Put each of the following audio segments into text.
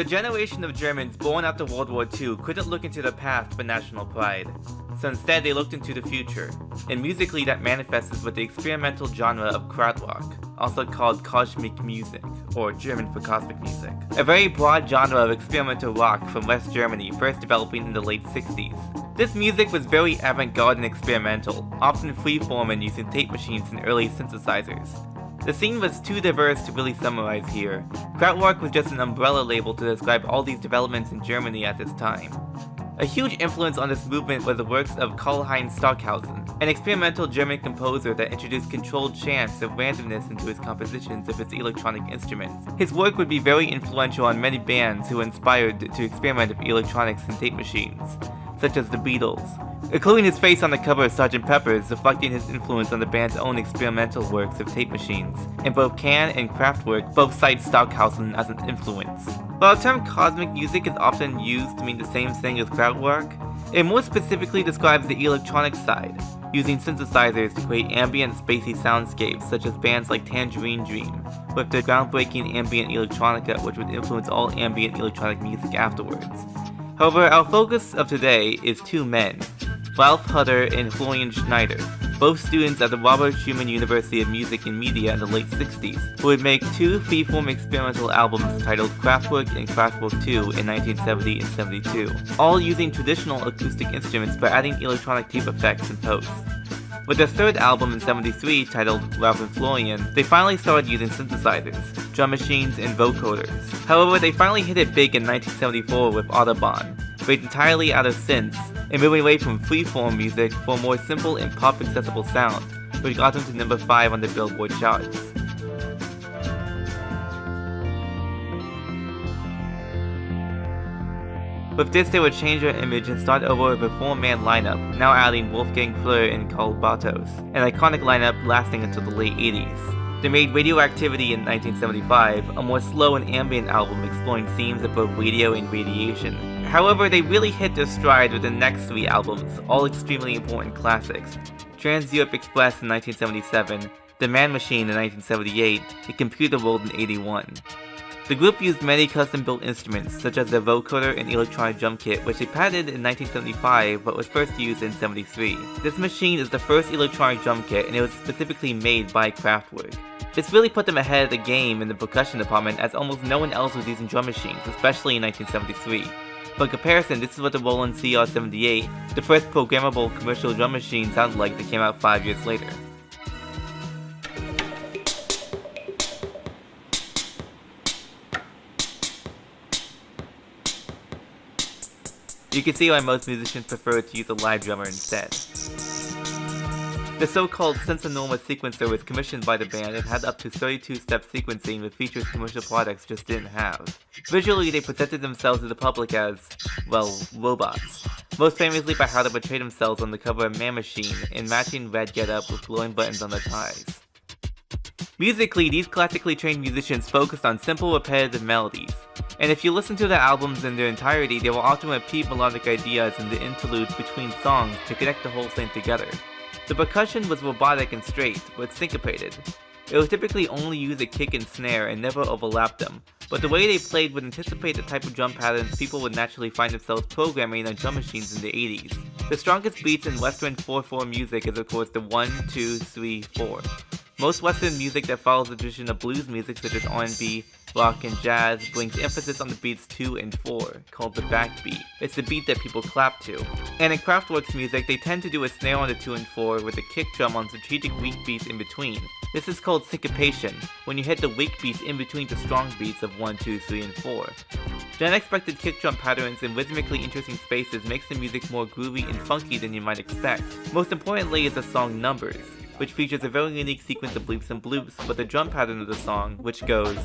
The generation of Germans born after World War II couldn't look into the past for national pride, so instead they looked into the future, and musically that manifested with the experimental genre of Kraftwerk, also called cosmic music, or German for cosmic music. A very broad genre of experimental rock from West Germany, first developing in the late 60s. This music was very avant-garde and experimental, often freeform and using tape machines and early synthesizers. The scene was too diverse to really summarize here. Kraftwerk was just an umbrella label to describe all these developments in Germany at this time. A huge influence on this movement was the works of Karlheinz Stockhausen, an experimental German composer that introduced controlled chants of randomness into his compositions of his electronic instruments. His work would be very influential on many bands who were inspired to experiment with electronics and tape machines, such as the Beatles, including his face on the cover of Sgt. Pepper's, reflecting his influence on the band's own experimental works of tape machines. And both Can and Kraftwerk both cite Stockhausen as an influence. While the term cosmic music is often used to mean the same thing as Kraftwerk, it more specifically describes the electronic side, using synthesizers to create ambient spacey soundscapes such as bands like Tangerine Dream, with their groundbreaking ambient electronica which would influence all ambient electronic music afterwards. However, our focus of today is two men, Ralf Hutter and Florian Schneider, both students at the Robert Schumann University of Music and Media in the late 60s, who would make two freeform experimental albums titled Kraftwerk and Kraftwerk 2 in 1970 and 72, all using traditional acoustic instruments but adding electronic tape effects in post. With their third album in 73 titled Ralf and Florian, they finally started using synthesizers, drum machines, and vocoders. However, they finally hit it big in 1974 with Autobahn, based entirely out of synths, and moving away from freeform music for a more simple and pop-accessible sound, which got them to number 5 on the Billboard charts. With this, they would change their image and start over with a four-man lineup, now adding Wolfgang Flür and Karl Bartos, an iconic lineup lasting until the late 80s. They made Radioactivity in 1975, a more slow and ambient album exploring themes of both radio and radiation. However, they really hit their stride with the next three albums, all extremely important classics: Trans-Europe Express in 1977, The Man Machine in 1978, and Computer World in 81. The group used many custom-built instruments, such as the vocoder and electronic drum kit, which they patented in 1975 but was first used in 73. This machine is the first electronic drum kit, and it was specifically made by Kraftwerk. This really put them ahead of the game in the percussion department, as almost no one else was using drum machines, especially in 1973. For comparison, this is what the Roland CR-78, the first programmable commercial drum machine, sounded like that came out 5 years later. You can see why most musicians prefer to use a live drummer instead. The so-called Sensonorma sequencer was commissioned by the band and had up to 32-step sequencing with features commercial products just didn't have. Visually, they presented themselves to the public as, well, robots. Most famously by how they portray themselves on the cover of Man Machine in matching red getup with glowing buttons on their ties. Musically, these classically trained musicians focused on simple, repetitive melodies. And if you listen to the albums in their entirety, they will often repeat melodic ideas in the interludes between songs to connect the whole thing together. The percussion was robotic and straight, but syncopated. It would typically only use a kick and snare and never overlap them, but the way they played would anticipate the type of drum patterns people would naturally find themselves programming on drum machines in the 80s. The strongest beats in Western 4/4 music is of course the 1, 2, 3, 4. Most Western music that follows the tradition of blues music such as R&B, rock, and jazz brings emphasis on the beats 2 and 4, called the backbeat. It's the beat that people clap to. And in Kraftwerk's music, they tend to do a snare on the 2 and 4 with a kick drum on strategic weak beats in between. This is called syncopation, when you hit the weak beats in between the strong beats of 1, 2, 3, and 4. The unexpected kick drum patterns and rhythmically interesting spaces makes the music more groovy and funky than you might expect. Most importantly is the song Numbers, which features a very unique sequence of bleeps and bloops, but the drum pattern of the song, which goes,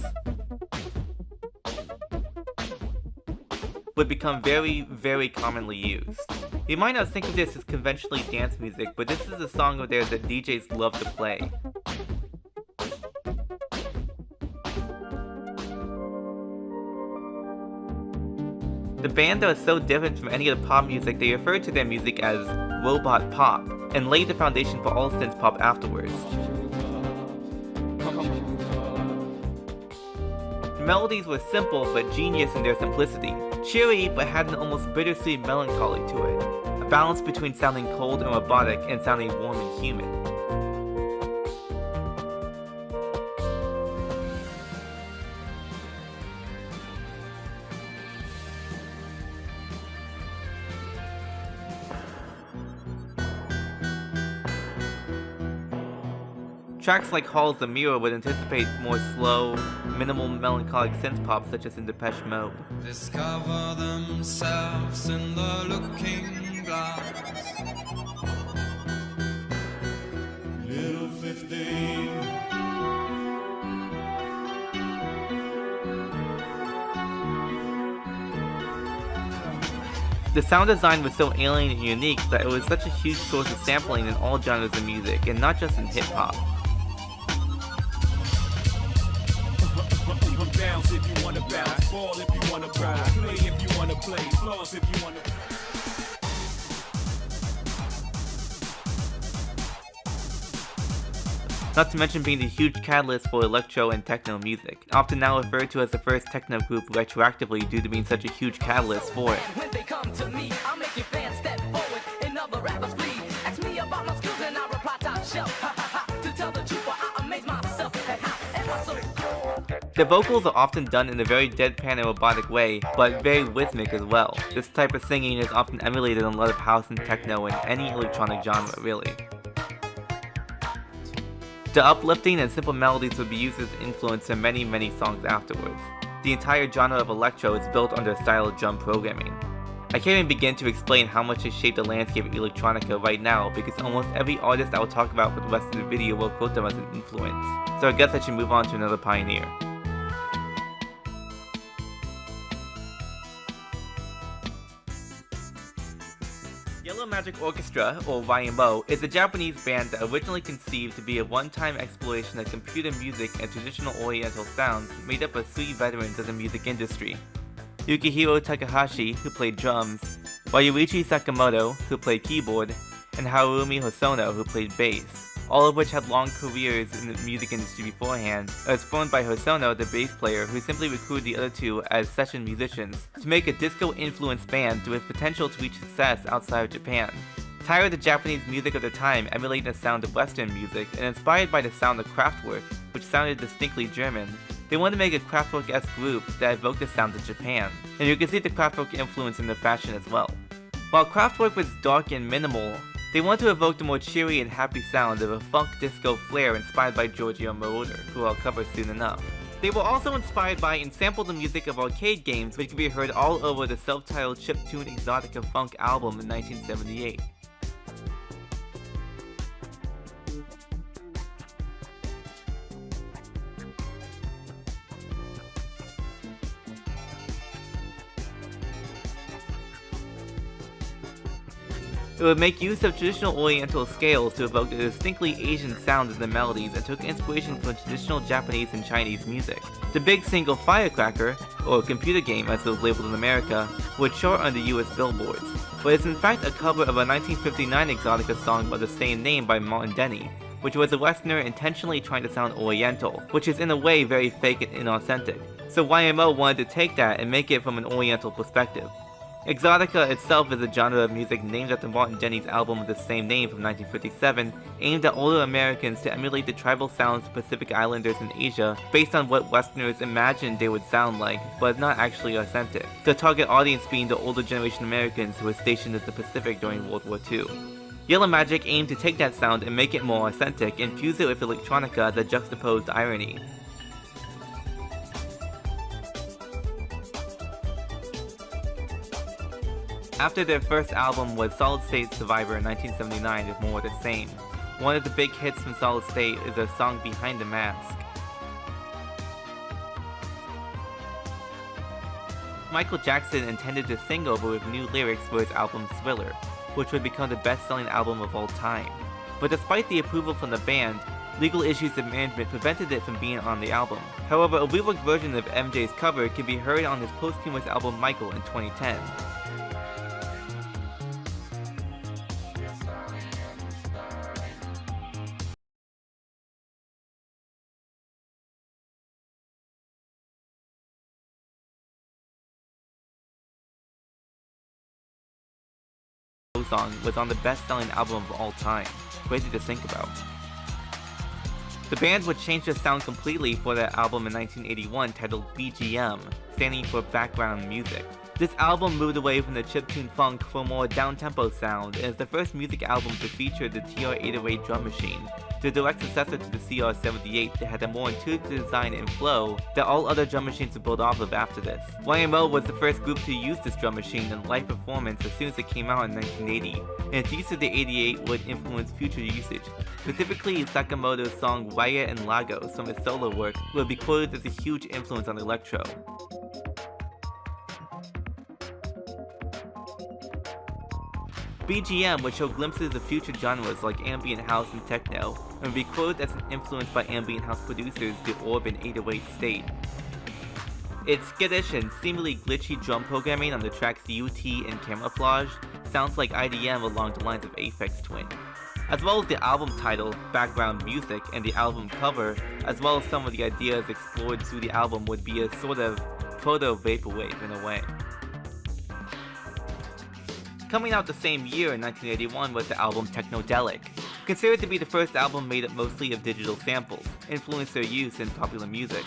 would become very, very commonly used. You might not think of this as conventionally dance music, but this is a song of theirs that DJs love to play. The band that was so different from any of the pop music, they referred to their music as robot pop, and laid the foundation for all synthpop afterwards. melodies were simple but genius in their simplicity, cheery but had an almost bittersweet melancholy to it, a balance between sounding cold and robotic and sounding warm and human. Tracks like Hall's The Mirror would anticipate more slow, minimal melancholic synthpop such as in Depeche Mode. Discover themselves in the looking glass. Little 15. The sound design was so alien and unique that it was such a huge source of sampling in all genres of music, and not just in hip-hop. Bounce if you wanna bounce, ball if you wanna ball, play if you wanna play, floss if you wanna. Not to mention being the huge catalyst for electro and techno music, often now referred to as the first techno group retroactively due to being such a huge catalyst for it. When they come to me, I'll make your fans step forward and other rappers flee. Ask me about my skills and I reply top shelf. Ha ha ha. To tell the truth, I amaze myself at how and my soul. The vocals are often done in a very deadpan and robotic way, but very rhythmic as well. This type of singing is often emulated in a lot of house and techno and any electronic genre, really. The uplifting and simple melodies would be used as influence in many, many songs afterwards. The entire genre of electro is built under a style of drum programming. I can't even begin to explain how much it shaped the landscape of electronica right now, because almost every artist I will talk about for the rest of the video will quote them as an influence. So I guess I should move on to another pioneer. Yellow Magic Orchestra, or YMO, is a Japanese band that originally conceived to be a one-time exploration of computer music and traditional oriental sounds made up of 3 veterans of the music industry. Yukihiro Takahashi, who played drums, Ryuichi Sakamoto, who played keyboard, and Harumi Hosono, who played bass, all of which had long careers in the music industry beforehand. It was formed by Hosono, the bass player, who simply recruited the other 2 as session musicians to make a disco-influenced band with potential to reach success outside of Japan. Tired of the Japanese music of the time emulating the sound of Western music, and inspired by the sound of Kraftwerk, which sounded distinctly German, they wanted to make a Kraftwerk-esque group that evoked the sounds of Japan, and you can see the Kraftwerk influence in their fashion as well. While Kraftwerk was dark and minimal, they wanted to evoke the more cheery and happy sound of a funk disco flair inspired by Giorgio, who I'll cover soon enough. They were also inspired by and sampled the music of arcade games, which could be heard all over the self-titled chiptune Exotica Funk album in 1978. It would make use of traditional oriental scales to evoke the distinctly Asian sound of the melodies and took inspiration from traditional Japanese and Chinese music. The big single Firecracker, or computer game as it was labeled in America, would chart on the US billboards, but is in fact a cover of a 1959 Exotica song by the same name by Martin Denny, which was a Westerner intentionally trying to sound oriental, which is in a way very fake and inauthentic. So YMO wanted to take that and make it from an oriental perspective. Exotica itself is a genre of music named after Martin Denny's album of the same name from 1957, aimed at older Americans to emulate the tribal sounds of Pacific Islanders in Asia based on what Westerners imagined they would sound like, but not actually authentic. The target audience being the older generation Americans who were stationed in the Pacific during World War II. Yellow Magic aimed to take that sound and make it more authentic and fuse it with electronica as a juxtaposed irony. After their first album was Solid State Survivor in 1979 with more of the same. One of the big hits from Solid State is their song Behind the Mask. Michael Jackson intended to sing over with new lyrics for his album Thriller, which would become the best-selling album of all time. But despite the approval from the band, legal issues of management prevented it from being on the album. However, a reworked version of MJ's cover can be heard on his posthumous album Michael in 2010. song was on the best-selling album of all time. Crazy to think about. The band would change their sound completely for their album in 1981 titled BGM, standing for Background Music. This album moved away from the chiptune funk for a more down-tempo sound and is the first music album to feature the TR-808 drum machine, the direct successor to the CR-78 that had a more intuitive design and flow that all other drum machines would build off of after this. YMO was the first group to use this drum machine in live performance as soon as it came out in 1980, and its use of the 88 would influence future usage. Specifically, Sakamoto's song Raya and Lagos from his solo work would be quoted as a huge influence on electro. BGM would show glimpses of future genres like ambient house and techno, and would be quoted as influenced by ambient house producers The Orb and 808 State. Its skittish and seemingly glitchy drum programming on the tracks UT and Camouflage sounds like IDM along the lines of Aphex Twin. As well as the album title, Background Music, and the album cover, as well as some of the ideas explored through the album would be a sort of proto-vaporwave in a way. Coming out the same year in 1981 was the album Technodelic, considered to be the first album made up mostly of digital samples, influenced their use in popular music.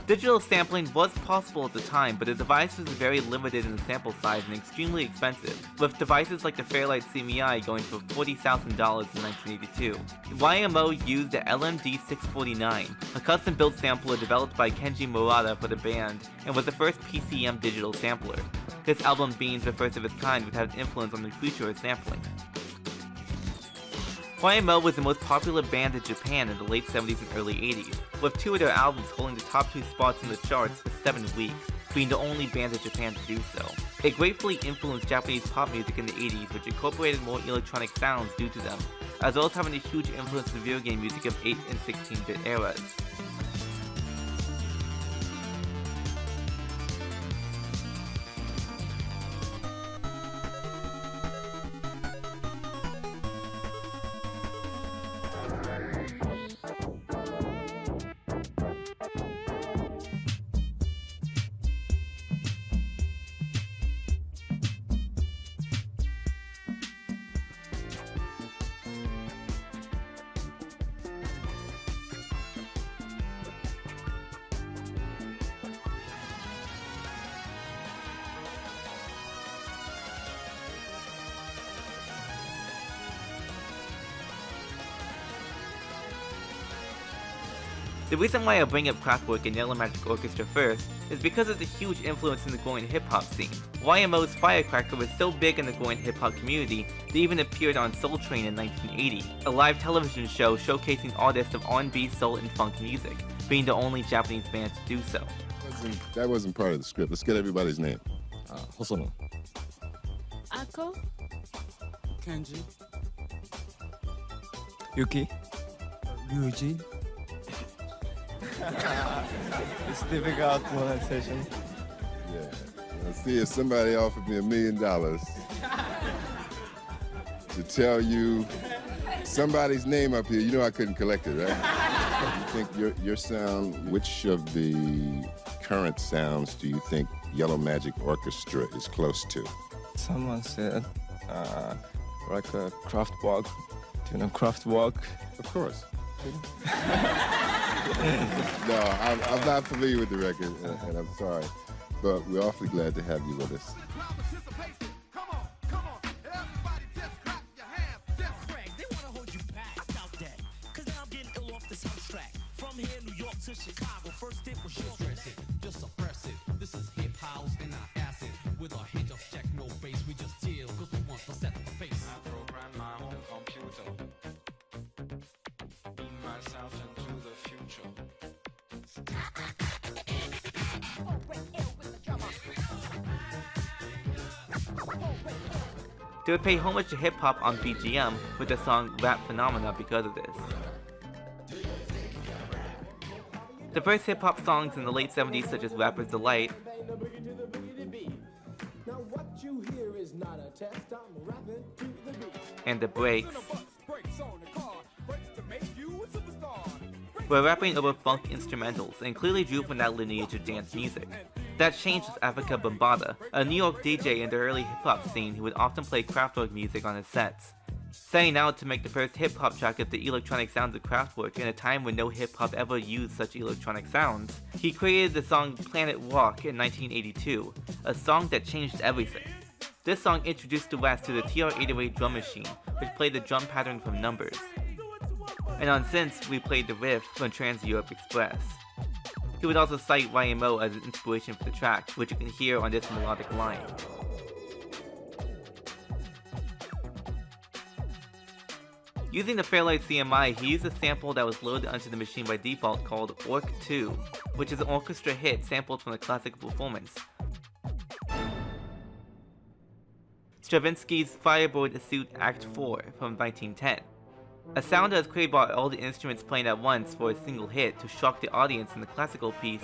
Digital sampling was possible at the time, but the device was very limited in the sample size and extremely expensive, with devices like the Fairlight CMI going for $40,000 in 1982. YMO used the LMD649, a custom-built sampler developed by Kenji Murata for the band, and was the first PCM digital sampler. This album being the first of its kind would have an influence on the future of sampling. YMO was the most popular band in Japan in the late 70s and early 80s, with 2 of their albums holding the top 2 spots in the charts for 7 weeks, being the only band in Japan to do so. It gratefully influenced Japanese pop music in the 80s, which incorporated more electronic sounds due to them, as well as having a huge influence in video game music of 8 and 16-bit eras. The reason why I bring up Kraftwerk and Yellow Magic Orchestra first is because of the huge influence in the growing hip-hop scene. YMO's Firecracker was so big in the growing hip-hop community, they even appeared on Soul Train in 1980, a live television show showcasing artists of R&B, soul, and funk music, being the only Japanese band to do so. That wasn't part of the script. Let's get everybody's name. Hosono. Ako? Kenji. Yuki? Ryuji. It's difficult pronunciation. Yeah. Let's see if somebody offered me $1 million to tell you somebody's name up here. You know I couldn't collect it, right? You think your sound, which of the current sounds do you think Yellow Magic Orchestra is close to? Someone said, like a Kraftwerk. Do you know Kraftwerk? Of course. No, I'm not familiar with the record, and I'm sorry. But we're awfully glad to have you with us. Chicago, first it was just suppress it. This is hip house and not acid. With a hint of techno bass, we just chill, cause we want to set the pace. I program my own computer. Beam myself into the future. They would pay homage to hip-hop on BGM with the song Rap Phenomena because of this. The first hip-hop songs in the late 70s such as Rapper's Delight and The Breaks were rapping over funk instrumentals and clearly drew from that lineage of dance music. That changed with Africa Bambaataa, a New York DJ in the early hip-hop scene who would often play Kraftwerk music on his sets. Setting out to make the first hip-hop track of the electronic sounds of Kraftwerk in a time when no hip-hop ever used such electronic sounds, he created the song Planet Walk in 1982, a song that changed everything. This song introduced the West to the TR-808 drum machine, which played the drum pattern from numbers. And on Synths, we played the riff from Trans-Europe Express. He would also cite YMO as an inspiration for the track, which you can hear on this melodic line. Using the Fairlight CMI, he used a sample that was loaded onto the machine by default called Orc 2, which is an orchestra hit sampled from the classical performance. Stravinsky's Fireboard Suite Act 4 from 1910. A sound that was created by all the instruments playing at once for a single hit to shock the audience in the classical piece.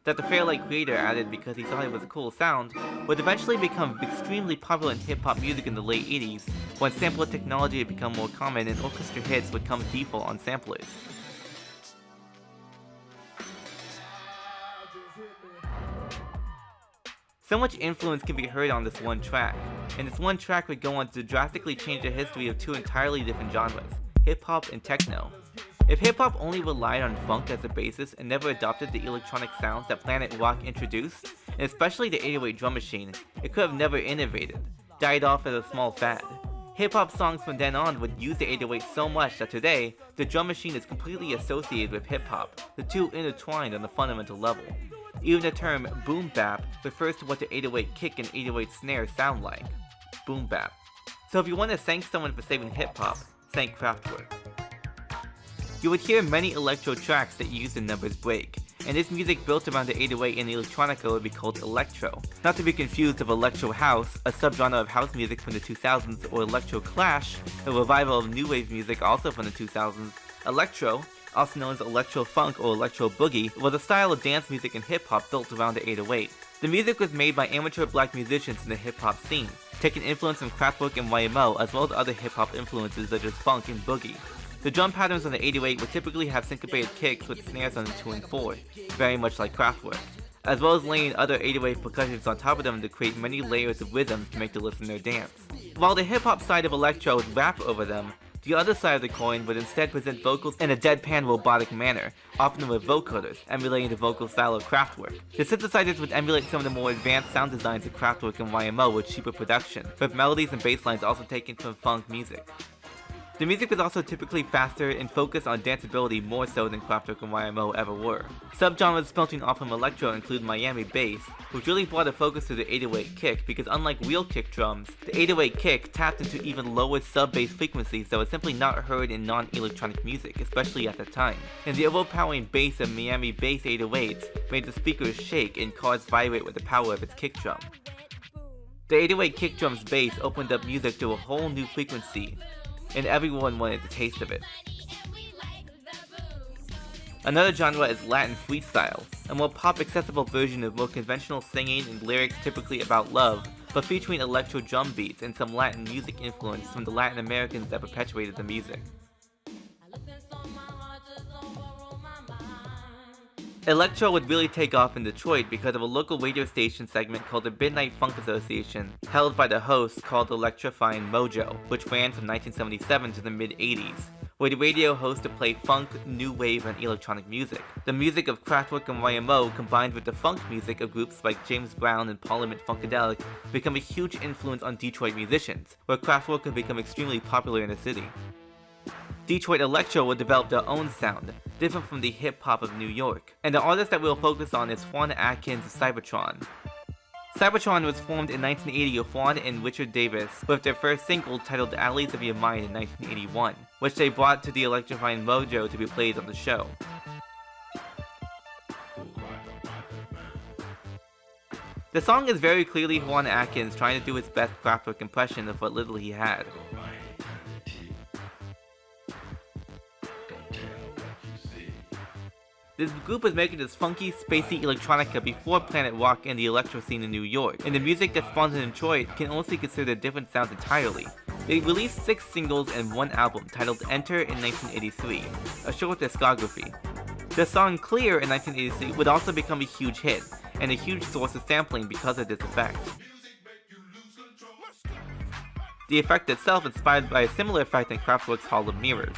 That the Fairlight creator added because he thought it was a cool sound, would eventually become extremely popular in hip-hop music in the late 80s, when sampler technology had become more common and orchestra hits would come default on samplers. So much influence can be heard on this one track, and this one track would go on to drastically change the history of two entirely different genres, hip-hop and techno. If hip-hop only relied on funk as a basis and never adopted the electronic sounds that Planet Rock introduced, and especially the 808 drum machine, it could have never innovated, died off as a small fad. Hip-hop songs from then on would use the 808 so much that today, the drum machine is completely associated with hip-hop, the two intertwined on the fundamental level. Even the term boom bap refers to what the 808 kick and 808 snare sound like. Boom bap. So if you want to thank someone for saving hip-hop, thank Kraftwerk. You would hear many electro tracks that use the numbers break, and this music built around the 808 and the electronica would be called electro. Not to be confused with electro house, a subgenre of house music from the 2000s, or electro clash, a revival of new wave music also from the 2000s. Electro, also known as electro funk or electro boogie, was a style of dance music and hip-hop built around the 808. The music was made by amateur black musicians in the hip-hop scene, taking influence from Kraftwerk and YMO as well as other hip-hop influences such as funk and boogie. The drum patterns on the 808 would typically have syncopated kicks with snares on the 2 and 4, very much like Kraftwerk, as well as laying other 808 percussions on top of them to create many layers of rhythms to make the listener dance. While the hip-hop side of electro would rap over them, the other side of the coin would instead present vocals in a deadpan robotic manner, often with vocoders, emulating the vocal style of Kraftwerk. The synthesizers would emulate some of the more advanced sound designs of Kraftwerk and YMO with cheaper production, with melodies and bass lines also taken from funk music. The music was also typically faster and focused on danceability more so than Kraftwerk and YMO ever were. Subgenres splinting off from electro include Miami bass, which really brought a focus to the 808 kick because unlike wheel kick drums, the 808 kick tapped into even lower sub-bass frequencies that were simply not heard in non-electronic music, especially at the time. And the overpowering bass of Miami bass 808s made the speakers shake and cars vibrate with the power of its kick drum. The 808 kick drum's bass opened up music to a whole new frequency, and everyone wanted a taste of it. Another genre is Latin freestyle, a more pop-accessible version of more conventional singing and lyrics typically about love, but featuring electro drum beats and some Latin music influence from the Latin Americans that perpetuated the music. Electro would really take off in Detroit because of a local radio station segment called the Midnight Funk Association, held by the host called Electrifying Mojo, which ran from 1977 to the mid-80s, where the radio host would play funk, new wave, and electronic music. The music of Kraftwerk and YMO combined with the funk music of groups like James Brown and Parliament Funkadelic become a huge influence on Detroit musicians, where Kraftwerk would become extremely popular in the city. Detroit Electro would develop their own sound, different from the hip-hop of New York, and the artist that we'll focus on is Juan Atkins of Cybertron. Cybertron was formed in 1980 with Juan and Richard Davis with their first single titled Alleys of Your Mind in 1981, which they brought to the Electrifying Mojo to be played on the show. The song is very clearly Juan Atkins trying to do his best Kraftwerk impression of what little he had. This group was making this funky, spacey electronica before Planet Rock and the electro scene in New York, and the music that spawned in Detroit can also be considered different sounds entirely. They released 6 singles and 1 album titled Enter in 1983, a short discography. The song Clear in 1983 would also become a huge hit, and a huge source of sampling because of this effect. The effect itself inspired by a similar effect in Kraftwerk's Hall of Mirrors.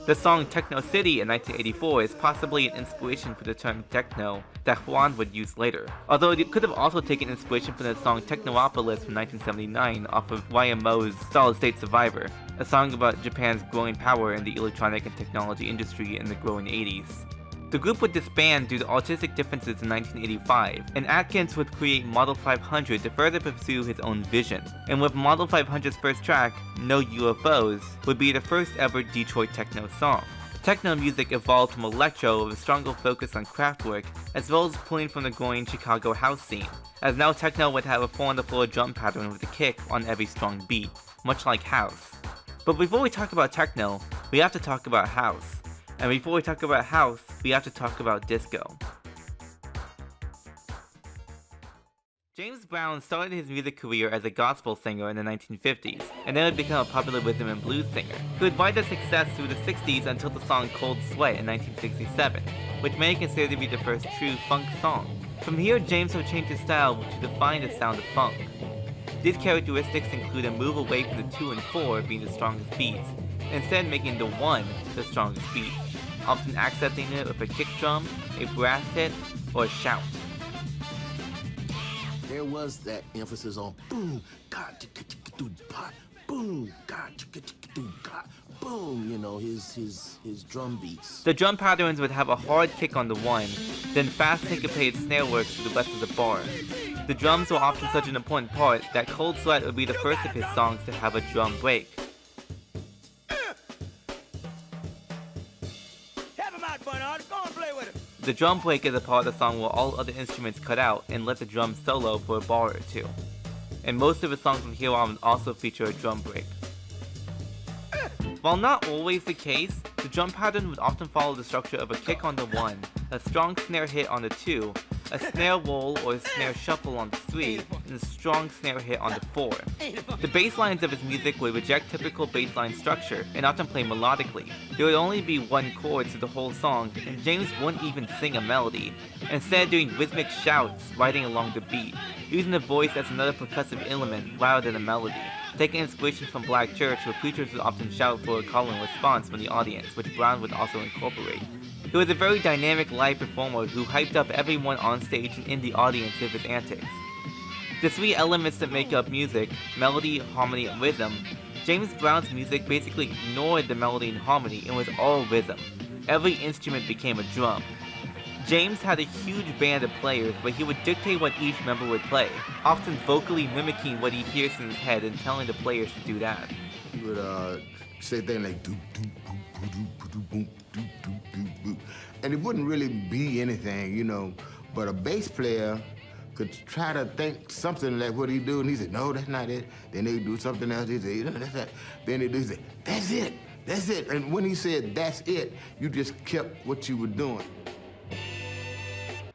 The song Techno City in 1984 is possibly an inspiration for the term techno that Juan would use later, although it could have also taken inspiration from the song Technopolis from 1979 off of YMO's Solid State Survivor, a song about Japan's growing power in the electronic and technology industry in the growing 80s. The group would disband due to artistic differences in 1985, and Atkins would create Model 500 to further pursue his own vision. And with Model 500's first track, No UFOs, would be the first ever Detroit techno song. Techno music evolved from electro with a stronger focus on Kraftwerk, as well as pulling from the growing Chicago house scene, as now techno would have a 4-on-the-floor drum pattern with a kick on every strong beat, much like house. But before we talk about techno, we have to talk about house. And before we talk about house, we have to talk about disco. James Brown started his music career as a gospel singer in the 1950s, and then would become a popular rhythm and blues singer, who would ride their success through the 60s until the song Cold Sweat in 1967, which many consider to be the first true funk song. From here, James would change his style to define the sound of funk. These characteristics include a move away from the 2 and 4 being the strongest beats, instead making the 1 the strongest beat, often accenting it with a kick drum, a brass hit, or a shout. There was that emphasis on boom, God, boom, God, boom, you know, his drum beats. The drum patterns would have a hard kick on the 1, then fast syncopated snare work through the rest of the bar. The drums were often such an important part that Cold Sweat would be the first of his songs to have a drum break. The drum break is a part of the song where all other instruments cut out and let the drums solo for a bar or two. And most of his songs from here on also feature a drum break. While not always the case, the drum pattern would often follow the structure of a kick on the 1, a strong snare hit on the 2, a snare roll or a snare shuffle on the 3, and a strong snare hit on the 4. The bass lines of his music would reject typical bass line structure and often play melodically. There would only be 1 chord through the whole song, and James wouldn't even sing a melody, instead doing rhythmic shouts riding along the beat, using the voice as another percussive element rather than a melody. Taking inspiration from Black Church, where preachers would often shout for a call and response from the audience, which Brown would also incorporate. He was a very dynamic live performer who hyped up everyone on stage and in the audience with his antics. The 3 elements that make up music, melody, harmony, and rhythm, James Brown's music basically ignored the melody and harmony and was all rhythm. Every instrument became a drum. James had a huge band of players, but he would dictate what each member would play, often vocally mimicking what he hears in his head and telling the players to do that. He would say things like do do do do do do do do do, and it wouldn't really be anything, you know. But a bass player could try to think something like what he do, and he said, no, that's not it. Then they do something else. He said, no, that's that. Then they do say, that's it, that's it. And when he said that's it, you just kept what you were doing.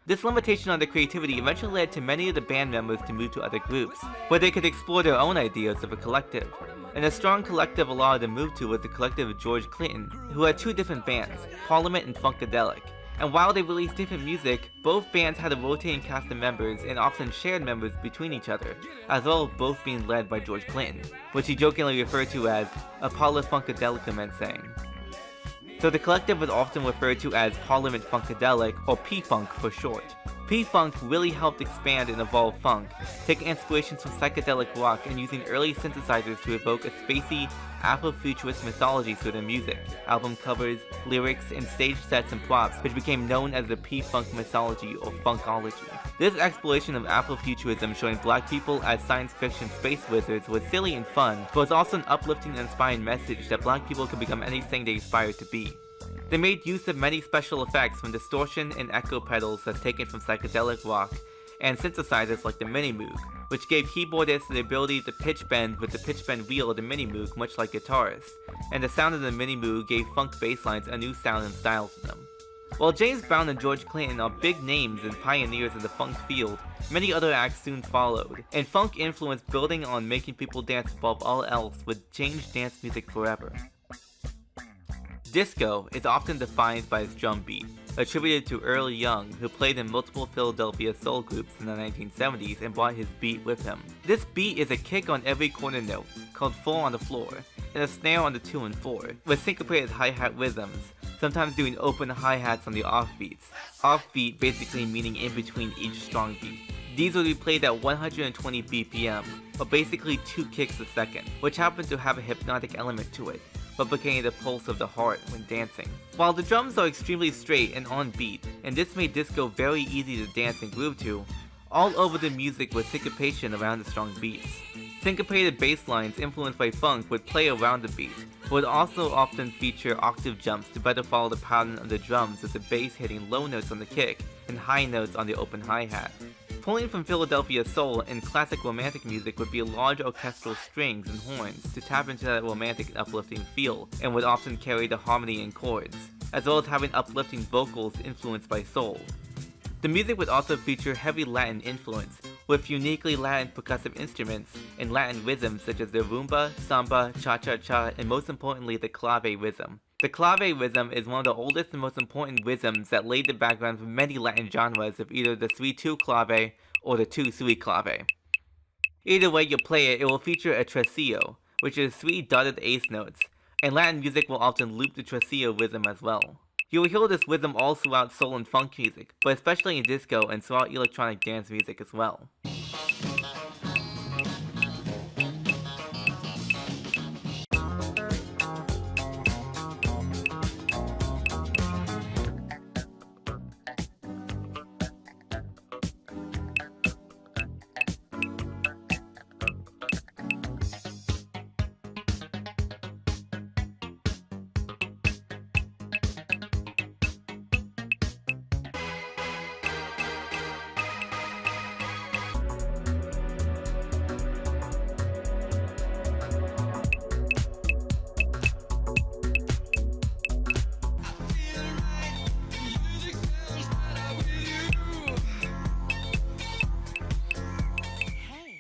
This limitation on their creativity eventually led to many of the band members to move to other groups, where they could explore their own ideas of a collective. And a strong collective a lot of them moved to was the collective of George Clinton, who had 2 different bands, Parliament and Funkadelic. And while they released different music, both bands had a rotating cast of members and often shared members between each other, as well as both being led by George Clinton, which he jokingly referred to as Apollo Funkadelic meant saying. So the collective was often referred to as Parliament Funkadelic, or P-Funk for short. P-Funk really helped expand and evolve funk, taking inspirations from psychedelic rock and using early synthesizers to evoke a spacey, Afrofuturist mythology through their music, album covers, lyrics, and stage sets and props, which became known as the P-Funk mythology or funkology. This exploration of Afrofuturism showing black people as science fiction space wizards was silly and fun, but was also an uplifting and inspiring message that black people could become anything they aspire to be. They made use of many special effects from distortion and echo pedals that's taken from psychedelic rock, and synthesizers like the Minimoog, which gave keyboardists the ability to pitch bend with the pitch bend wheel of the Minimoog, much like guitarists, and the sound of the Minimoog gave funk basslines a new sound and style to them. While James Brown and George Clinton are big names and pioneers in the funk field, many other acts soon followed, and funk influence building on making people dance above all else would change dance music forever. Disco is often defined by its drum beat, attributed to Earl Young, who played in multiple Philadelphia soul groups in the 1970s and brought his beat with him. This beat is a kick on every corner note, called 4 on the floor, and a snare on the 2 and 4, with syncopated hi-hat rhythms, sometimes doing open hi-hats on the offbeats. Offbeat basically meaning in between each strong beat. These would be played at 120 BPM, or basically 2 kicks a second, which happened to have a hypnotic element to it, replicating the pulse of the heart when dancing. While the drums are extremely straight and on beat, and this made disco very easy to dance and groove to, all over the music was syncopation around the strong beats. Syncopated bass lines influenced by funk would play around the beat, but would also often feature octave jumps to better follow the pattern of the drums, with the bass hitting low notes on the kick and high notes on the open hi-hat. Pulling from Philadelphia soul and classic romantic music would be large orchestral strings and horns to tap into that romantic and uplifting feel, and would often carry the harmony and chords, as well as having uplifting vocals influenced by soul. The music would also feature heavy Latin influence, with uniquely Latin percussive instruments and Latin rhythms such as the rumba, samba, cha-cha-cha, and most importantly the clave rhythm. The clave rhythm is one of the oldest and most important rhythms that laid the background for many Latin genres of either the 3-2 clave or the 2-3 clave. Either way you play it, it will feature a tresillo, which is 3 dotted eighth notes, and Latin music will often loop the tresillo rhythm as well. You will hear this rhythm all throughout soul and funk music, but especially in disco and throughout electronic dance music as well.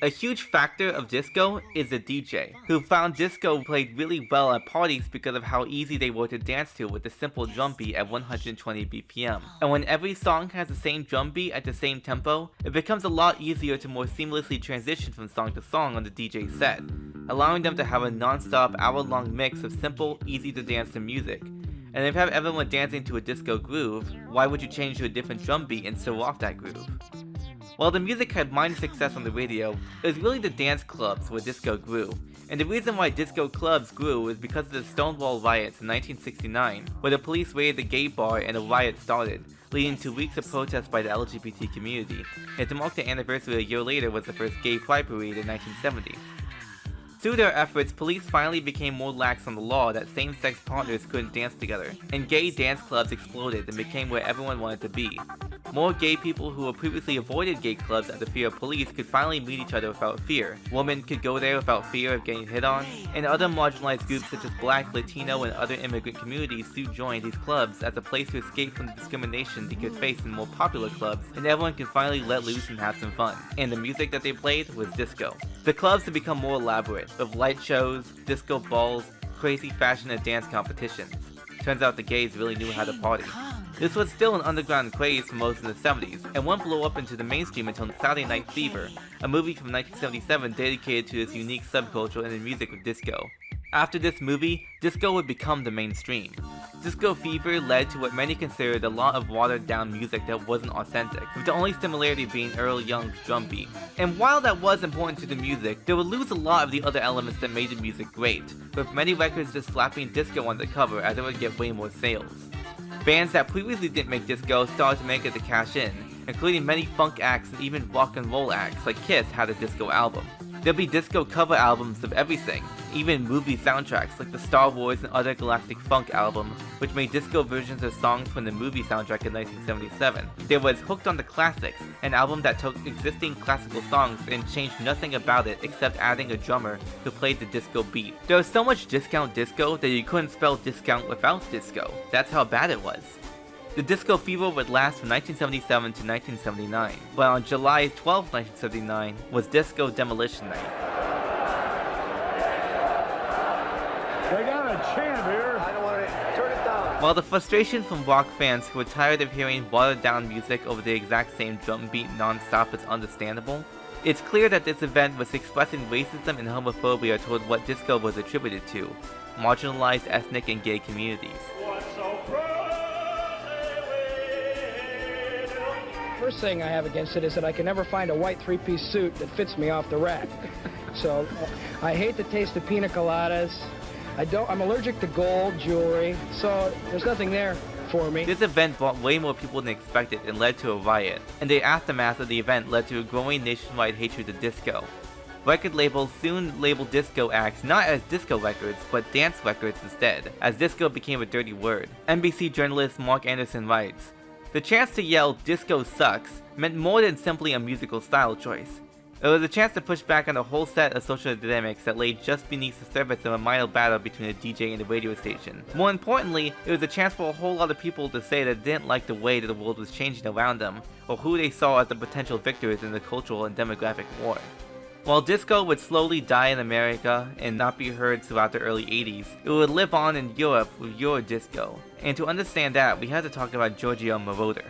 A huge factor of disco is the DJ, who found disco played really well at parties because of how easy they were to dance to with a simple drum beat at 120 BPM. And when every song has the same drum beat at the same tempo, it becomes a lot easier to more seamlessly transition from song to song on the DJ set, allowing them to have a non-stop hour-long mix of simple, easy-to-dance to music. And if you have everyone dancing to a disco groove, why would you change to a different drum beat and throw off that groove? While the music had minor success on the radio, it was really the dance clubs where disco grew. And the reason why disco clubs grew is because of the Stonewall riots in 1969, where the police raided the gay bar and a riot started, leading to weeks of protests by the LGBT community. And to mark the anniversary a year later was the first gay pride parade in 1970. Through their efforts, police finally became more lax on the law that same-sex partners couldn't dance together, and gay dance clubs exploded and became where everyone wanted to be. More gay people who had previously avoided gay clubs out of fear of police could finally meet each other without fear. Women could go there without fear of getting hit on, and other marginalized groups such as Black, Latino, and other immigrant communities do join these clubs as a place to escape from the discrimination they could face in more popular clubs, and everyone could finally let loose and have some fun. And the music that they played was disco. The clubs had become more elaborate, with light shows, disco balls, crazy fashion and dance competitions. Turns out the gays really knew how to party. This was still an underground craze for most of the 70s, and won't blow up into the mainstream until Saturday Night Fever, a movie from 1977 dedicated to this unique subculture in the music of disco. After this movie, disco would become the mainstream. Disco Fever led to what many considered a lot of watered down music that wasn't authentic, with the only similarity being Earl Young's drum beat. And while that was important to the music, they would lose a lot of the other elements that made the music great, with many records just slapping disco on the cover as it would get way more sales. Bands that previously didn't make disco started to make it to cash in, including many funk acts and even rock and roll acts like Kiss had a disco album. There'll be disco cover albums of everything, even movie soundtracks like the Star Wars and Other Galactic Funk album, which made disco versions of songs from the movie soundtrack in 1977. There was Hooked on the Classics, an album that took existing classical songs and changed nothing about it except adding a drummer who played the disco beat. There was so much discount disco that you couldn't spell discount without disco. That's how bad it was. The disco fever would last from 1977 to 1979, but on July 12, 1979 was Disco Demolition Night. They got a chant here. I don't want to turn it down. While the frustration from rock fans who were tired of hearing watered-down music over the exact same drum beat non-stop is understandable, it's clear that this event was expressing racism and homophobia toward what disco was attributed to, marginalized ethnic and gay communities. First thing I have against it is that I can never find a white three-piece suit that fits me off the rack. So I hate the taste of pina coladas. I'm allergic to gold jewelry, so there's nothing there for me. This event brought way more people than expected and led to a riot, and the aftermath of the event led to a growing nationwide hatred of disco. Record labels soon labeled disco acts not as disco records, but dance records instead, as disco became a dirty word. NBC journalist Mark Anderson writes, "The chance to yell 'disco sucks' meant more than simply a musical style choice. It was a chance to push back on a whole set of social dynamics that lay just beneath the surface of a minor battle between a DJ and a radio station. More importantly, it was a chance for a whole lot of people to say that they didn't like the way that the world was changing around them, or who they saw as the potential victors in the cultural and demographic war." While disco would slowly die in America and not be heard throughout the early 80s, it would live on in Europe with Eurodisco. And to understand that, we had to talk about Giorgio Moroder.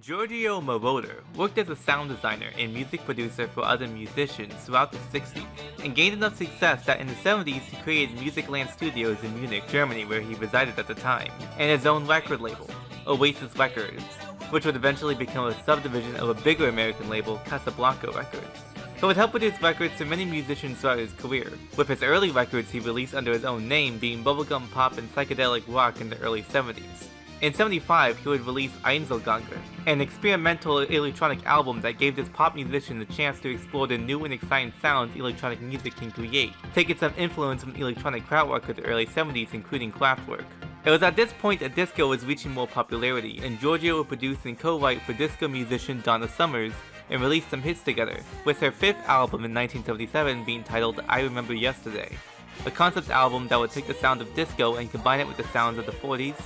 Giorgio Moroder worked as a sound designer and music producer for other musicians throughout the 60s, and gained enough success that in the 70s he created Musicland Studios in Munich, Germany, where he resided at the time, and his own record label, Oasis Records, which would eventually become a subdivision of a bigger American label, Casablanca Records. He would help produce records for many musicians throughout his career, with his early records he released under his own name being bubblegum pop and psychedelic rock in the early 70s. In 75, he would release Einzelgänger, an experimental electronic album that gave this pop musician the chance to explore the new and exciting sounds electronic music can create, taking some influence from electronic Kraftwerk of the early 70s, including Kraftwerk. It was at this point that disco was reaching more popularity, and Giorgio would produce and co-write for disco musician Donna Summers, and release some hits together, with her fifth album in 1977 being titled I Remember Yesterday, a concept album that would take the sound of disco and combine it with the sounds of the 40s,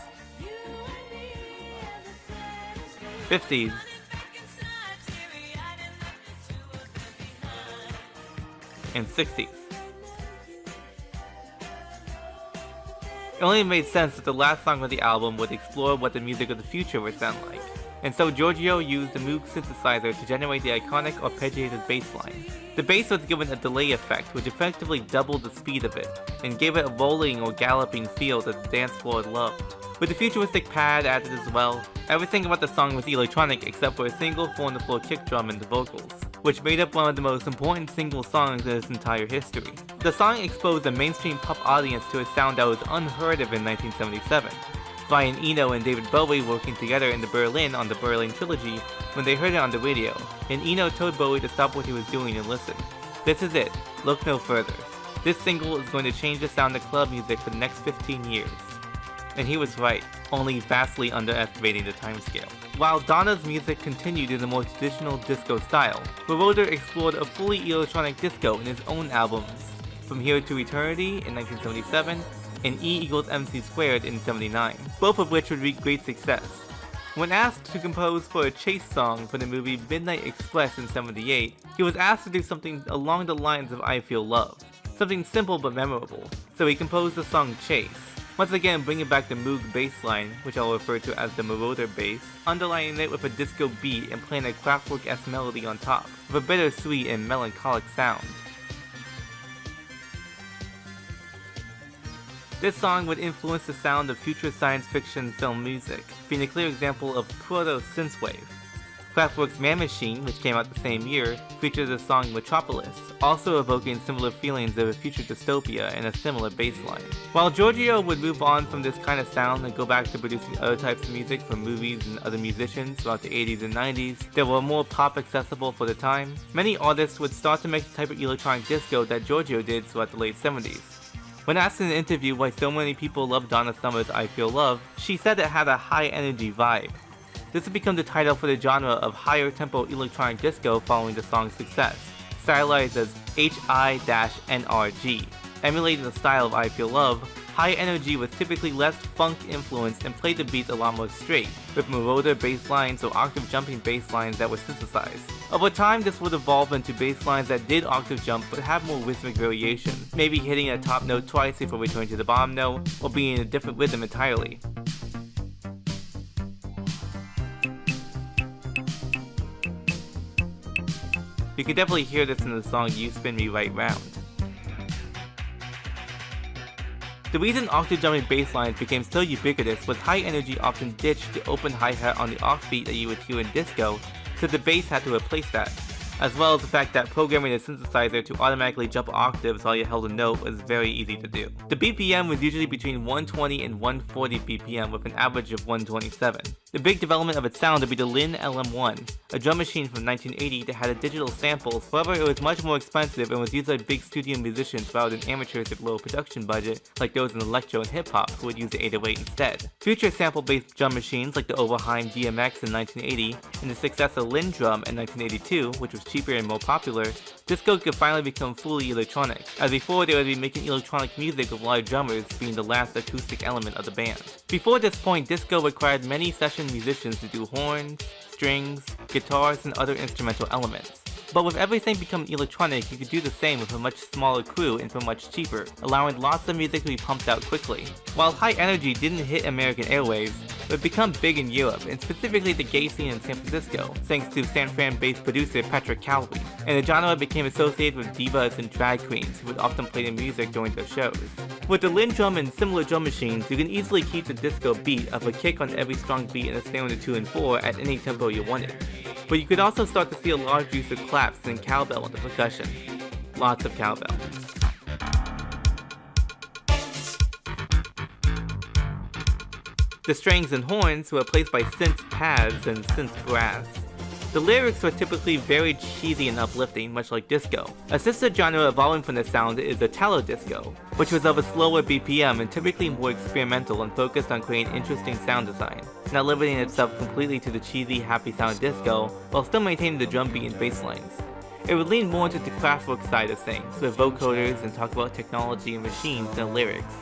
50s, and 60s. It only made sense that the last song of the album would explore what the music of the future would sound like, and so Giorgio used the Moog synthesizer to generate the iconic arpeggiated bass line. The bass was given a delay effect which effectively doubled the speed of it, and gave it a rolling or galloping feel that the dance floor loved. With a futuristic pad added as well, everything about the song was electronic except for a single 4-on-the-floor kick drum and the vocals, which made up one of the most important single songs in its entire history. The song exposed a mainstream pop audience to a sound that was unheard of in 1977. Brian Eno and David Bowie working together in Berlin on the Berlin Trilogy when they heard it on the radio, and Eno told Bowie to stop what he was doing and listen. This is it, look no further. This single is going to change the sound of club music for the next 15 years. And he was right, only vastly underestimating the timescale. While Donna's music continued in the more traditional disco style, Moroder explored a fully electronic disco in his own albums, From Here to Eternity in 1977 and E=MC² in 79, both of which would reach great success. When asked to compose for a chase song for the movie Midnight Express in 78, he was asked to do something along the lines of I Feel Love, something simple but memorable, so he composed the song Chase. Once again bringing back the Moog bass line, which I'll refer to as the Moroder bass, underlining it with a disco beat and playing a Kraftwerk-esque melody on top, with a bittersweet and melancholic sound. This song would influence the sound of future science fiction film music, being a clear example of proto-synthwave. Kraftwerk's Man Machine, which came out the same year, features the song Metropolis, also evoking similar feelings of a future dystopia and a similar bass line. While Giorgio would move on from this kind of sound and go back to producing other types of music for movies and other musicians throughout the 80s and 90s that were more pop accessible for the time, many artists would start to make the type of electronic disco that Giorgio did throughout the late 70s. When asked in an interview why so many people loved Donna Summer's I Feel Love, she said it had a high-energy vibe. This would become the title for the genre of higher-tempo electronic disco following the song's success, stylized as Hi-NRG. Emulating the style of I Feel Love, Hi-NRG was typically less funk influenced and played the beats a lot more straight, with marauder bass lines or octave jumping bass lines that were synthesized. Over time, this would evolve into bass lines that did octave jump but have more rhythmic variation, maybe hitting a top note twice before returning to the bottom note, or being in a different rhythm entirely. You can definitely hear this in the song You Spin Me Right Round. The reason octave jumping bass lines became so ubiquitous was Hi-NRG often ditched the open hi-hat on the offbeat that you would hear in disco, so the bass had to replace that, as well as the fact that programming the synthesizer to automatically jump octaves while you held a note was very easy to do. The BPM was usually between 120 and 140 BPM with an average of 127. The big development of its sound would be the Lin LM1, a drum machine from 1980 that had digital samples. However, it was much more expensive and was used by big studio musicians rather than amateurs with low production budget like those in electro and hip-hop who would use the 808 instead. Future sample-based drum machines like the Oberheim DMX in 1980 and the successor Lin Drum in 1982, which was cheaper and more popular, disco could finally become fully electronic, as before they would be making electronic music with live drummers being the last acoustic element of the band. Before this point, disco required many session musicians to do horns, strings, guitars, and other instrumental elements. But with everything becoming electronic, you could do the same with a much smaller crew and for much cheaper, allowing lots of music to be pumped out quickly. While Hi-NRG didn't hit American airwaves, it would become big in Europe, and specifically the gay scene in San Francisco, thanks to San Fran-based producer Patrick Calvi, and the genre became associated with divas and drag queens who would often play the music during their shows. With the Lin drum and similar drum machines, you can easily keep the disco beat of a kick on every strong beat and a snare on the 2 and 4 at any tempo you wanted. But you could also start to see a large use of claps and cowbell on the percussion. Lots of cowbell. The strings and horns were replaced by synth pads and synth brass. The lyrics were typically very cheesy and uplifting, much like disco. A sister genre evolving from this sound is Italo disco, which was of a slower BPM and typically more experimental and focused on creating interesting sound design, not limiting itself completely to the cheesy, happy sound disco, while still maintaining the drum beat and bass lines. It would lean more into the Kraftwerk side of things, with vocoders and talk about technology and machines in the lyrics.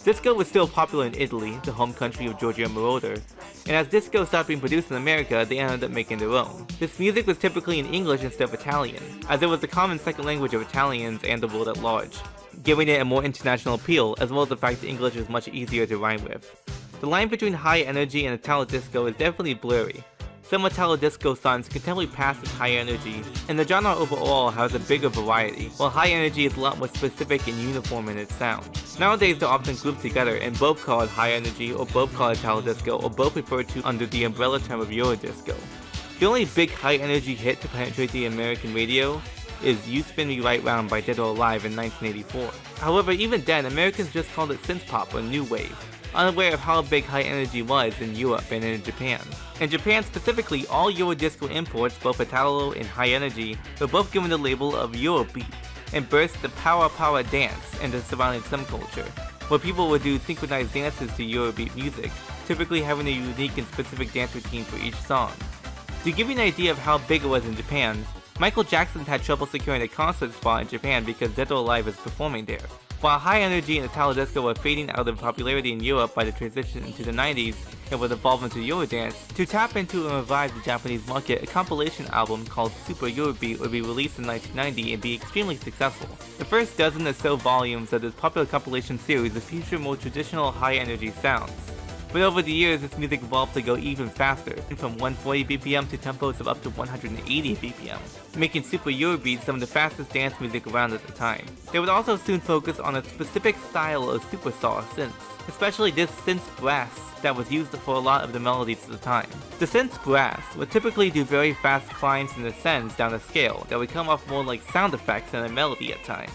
Disco was still popular in Italy, the home country of Giorgio Moroder, and as disco stopped being produced in America, they ended up making their own. This music was typically in English instead of Italian, as it was the common second language of Italians and the world at large, giving it a more international appeal, as well as the fact that English is much easier to rhyme with. The line between Hi-NRG and Italo disco is definitely blurry. Some Italo disco songs can definitely pass as Hi-NRG, and the genre overall has a bigger variety, while Hi-NRG is a lot more specific and uniform in its sound. Nowadays they're often grouped together and both called Hi-NRG or both called Italo disco or both referred to under the umbrella term of Eurodisco. The only big Hi-NRG hit to penetrate the American radio is You Spin Me Right Round by Dead or Alive in 1984. However, even then, Americans just called it Synthpop or New Wave, unaware of how big Hi-NRG was in Europe and in Japan. In Japan specifically, all Eurodisco imports, both Italo and Hi-NRG, were both given the label of Eurobeat, and burst the power dance and the surrounding subculture, where people would do synchronized dances to Eurobeat music, typically having a unique and specific dance routine for each song. To give you an idea of how big it was in Japan, Michael Jackson had trouble securing a concert spot in Japan because Dead or Alive was performing there. While Hi-NRG and Italo disco were fading out of popularity in Europe by the transition into the 90s and would evolve into Eurodance, to tap into and revive the Japanese market, a compilation album called Super Eurobeat would be released in 1990 and be extremely successful. The first dozen or so volumes of this popular compilation series would feature more traditional Hi-NRG sounds. But over the years, this music evolved to go even faster, from 140 BPM to tempos of up to 180 BPM, making Super Eurobeat some of the fastest dance music around at the time. They would also soon focus on a specific style of superstar synths, especially this synth brass that was used for a lot of the melodies at the time. The synth brass would typically do very fast climbs and ascends down a scale that would come off more like sound effects than a melody at times.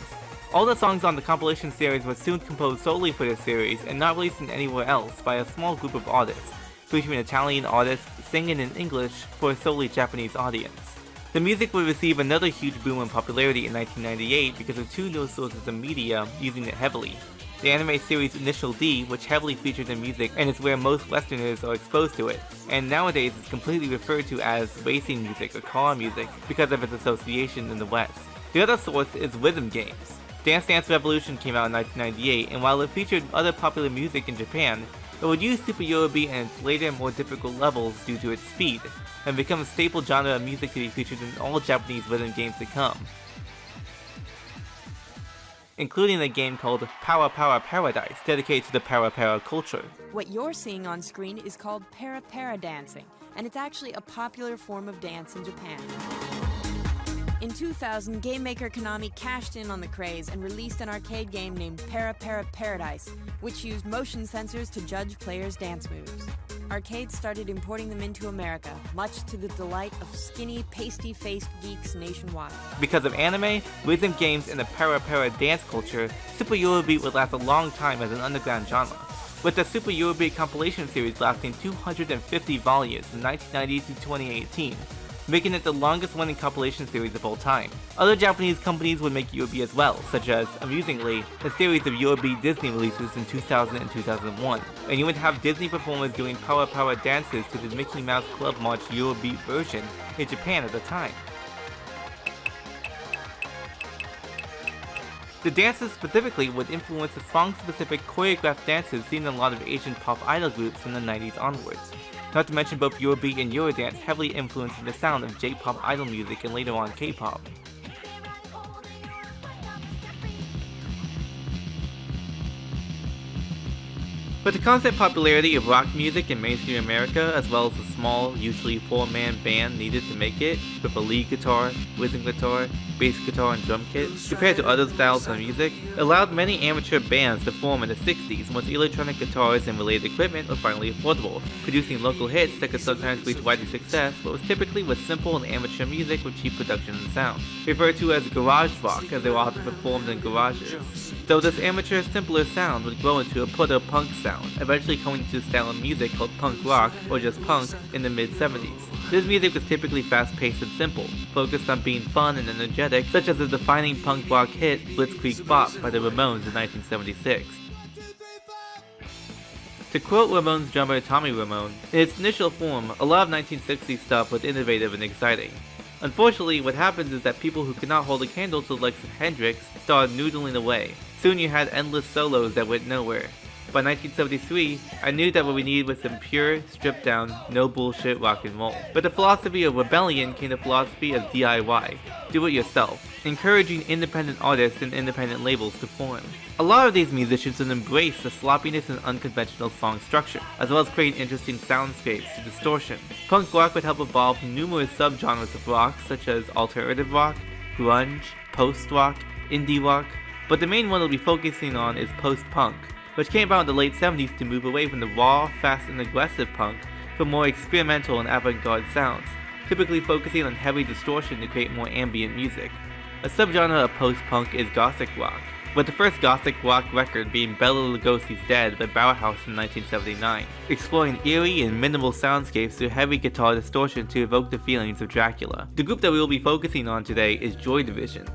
All the songs on the compilation series were soon composed solely for this series and not released anywhere else by a small group of artists, featuring Italian artists singing in English for a solely Japanese audience. The music would receive another huge boom in popularity in 1998 because of two new sources of media using it heavily. The anime series Initial D, which heavily featured the music and is where most Westerners are exposed to it, and nowadays is completely referred to as racing music or car music because of its association in the West. The other source is rhythm games. Dance Dance Revolution came out in 1998, and while it featured other popular music in Japan, it would use Super Eurobeat and its later more difficult levels due to its speed, and become a staple genre of music to be featured in all Japanese rhythm games to come, including a game called Power Power Paradise, dedicated to the Para Para culture. What you're seeing on screen is called Para Para dancing, and it's actually a popular form of dance in Japan. In 2000, game maker Konami cashed in on the craze and released an arcade game named Para Para Paradise, which used motion sensors to judge players' dance moves. Arcades started importing them into America, much to the delight of skinny, pasty-faced geeks nationwide. Because of anime, rhythm games, and the Para Para dance culture, Super Eurobeat would last a long time as an underground genre, with the Super Eurobeat compilation series lasting 250 volumes from 1990 to 2018, making it the longest running compilation series of all time. Other Japanese companies would make Eurobeat as well, such as, amusingly, a series of Eurobeat Disney releases in 2000 and 2001, and you would have Disney performers doing Power Power dances to the Mickey Mouse Club March Eurobeat version in Japan at the time. The dances specifically would influence the song-specific choreographed dances seen in a lot of Asian pop idol groups from the 90s onwards. Not to mention both Eurobeat and Eurodance heavily influencing the sound of J-pop idol music and later on K-pop. With the constant popularity of rock music in mainstream America, as well as the small, usually 4-man band needed to make it, with a lead guitar, rhythm guitar, bass guitar, and drum kit, compared to other styles of music, it allowed many amateur bands to form in the 60s once electronic guitars and related equipment were finally affordable, producing local hits that could sometimes reach wider success, but was typically with simple and amateur music with cheap production and sound, referred to as garage rock, as they were often performed in garages. Though this amateur, simpler sound would grow into a proto-punk sound, eventually coming to a style of music called punk rock, or just punk, in the mid-70s. This music was typically fast-paced and simple, focused on being fun and energetic, such as the defining punk rock hit Blitzkrieg Bop by the Ramones in 1976. To quote Ramones drummer Tommy Ramone, in its initial form, a lot of 1960s stuff was innovative and exciting. Unfortunately, what happens is that people who could not hold a candle to the likes of Hendrix started noodling away. Soon you had endless solos that went nowhere. By 1973, I knew that what we needed was some pure, stripped down, no bullshit rock and roll. With the philosophy of rebellion came the philosophy of DIY, do it yourself, encouraging independent artists and independent labels to form. A lot of these musicians would embrace the sloppiness and unconventional song structure, as well as creating interesting soundscapes to distortion. Punk rock would help evolve numerous subgenres of rock, such as alternative rock, grunge, post-rock, indie rock, but the main one we'll be focusing on is post-punk, which came about in the late 70s to move away from the raw, fast, and aggressive punk for more experimental and avant-garde sounds, typically focusing on heavy distortion to create more ambient music. A subgenre of post-punk is gothic rock, with the first gothic rock record being Bela Lugosi's Dead by Bauhaus in 1979, exploring eerie and minimal soundscapes through heavy guitar distortion to evoke the feelings of Dracula. The group that we will be focusing on today is Joy Division,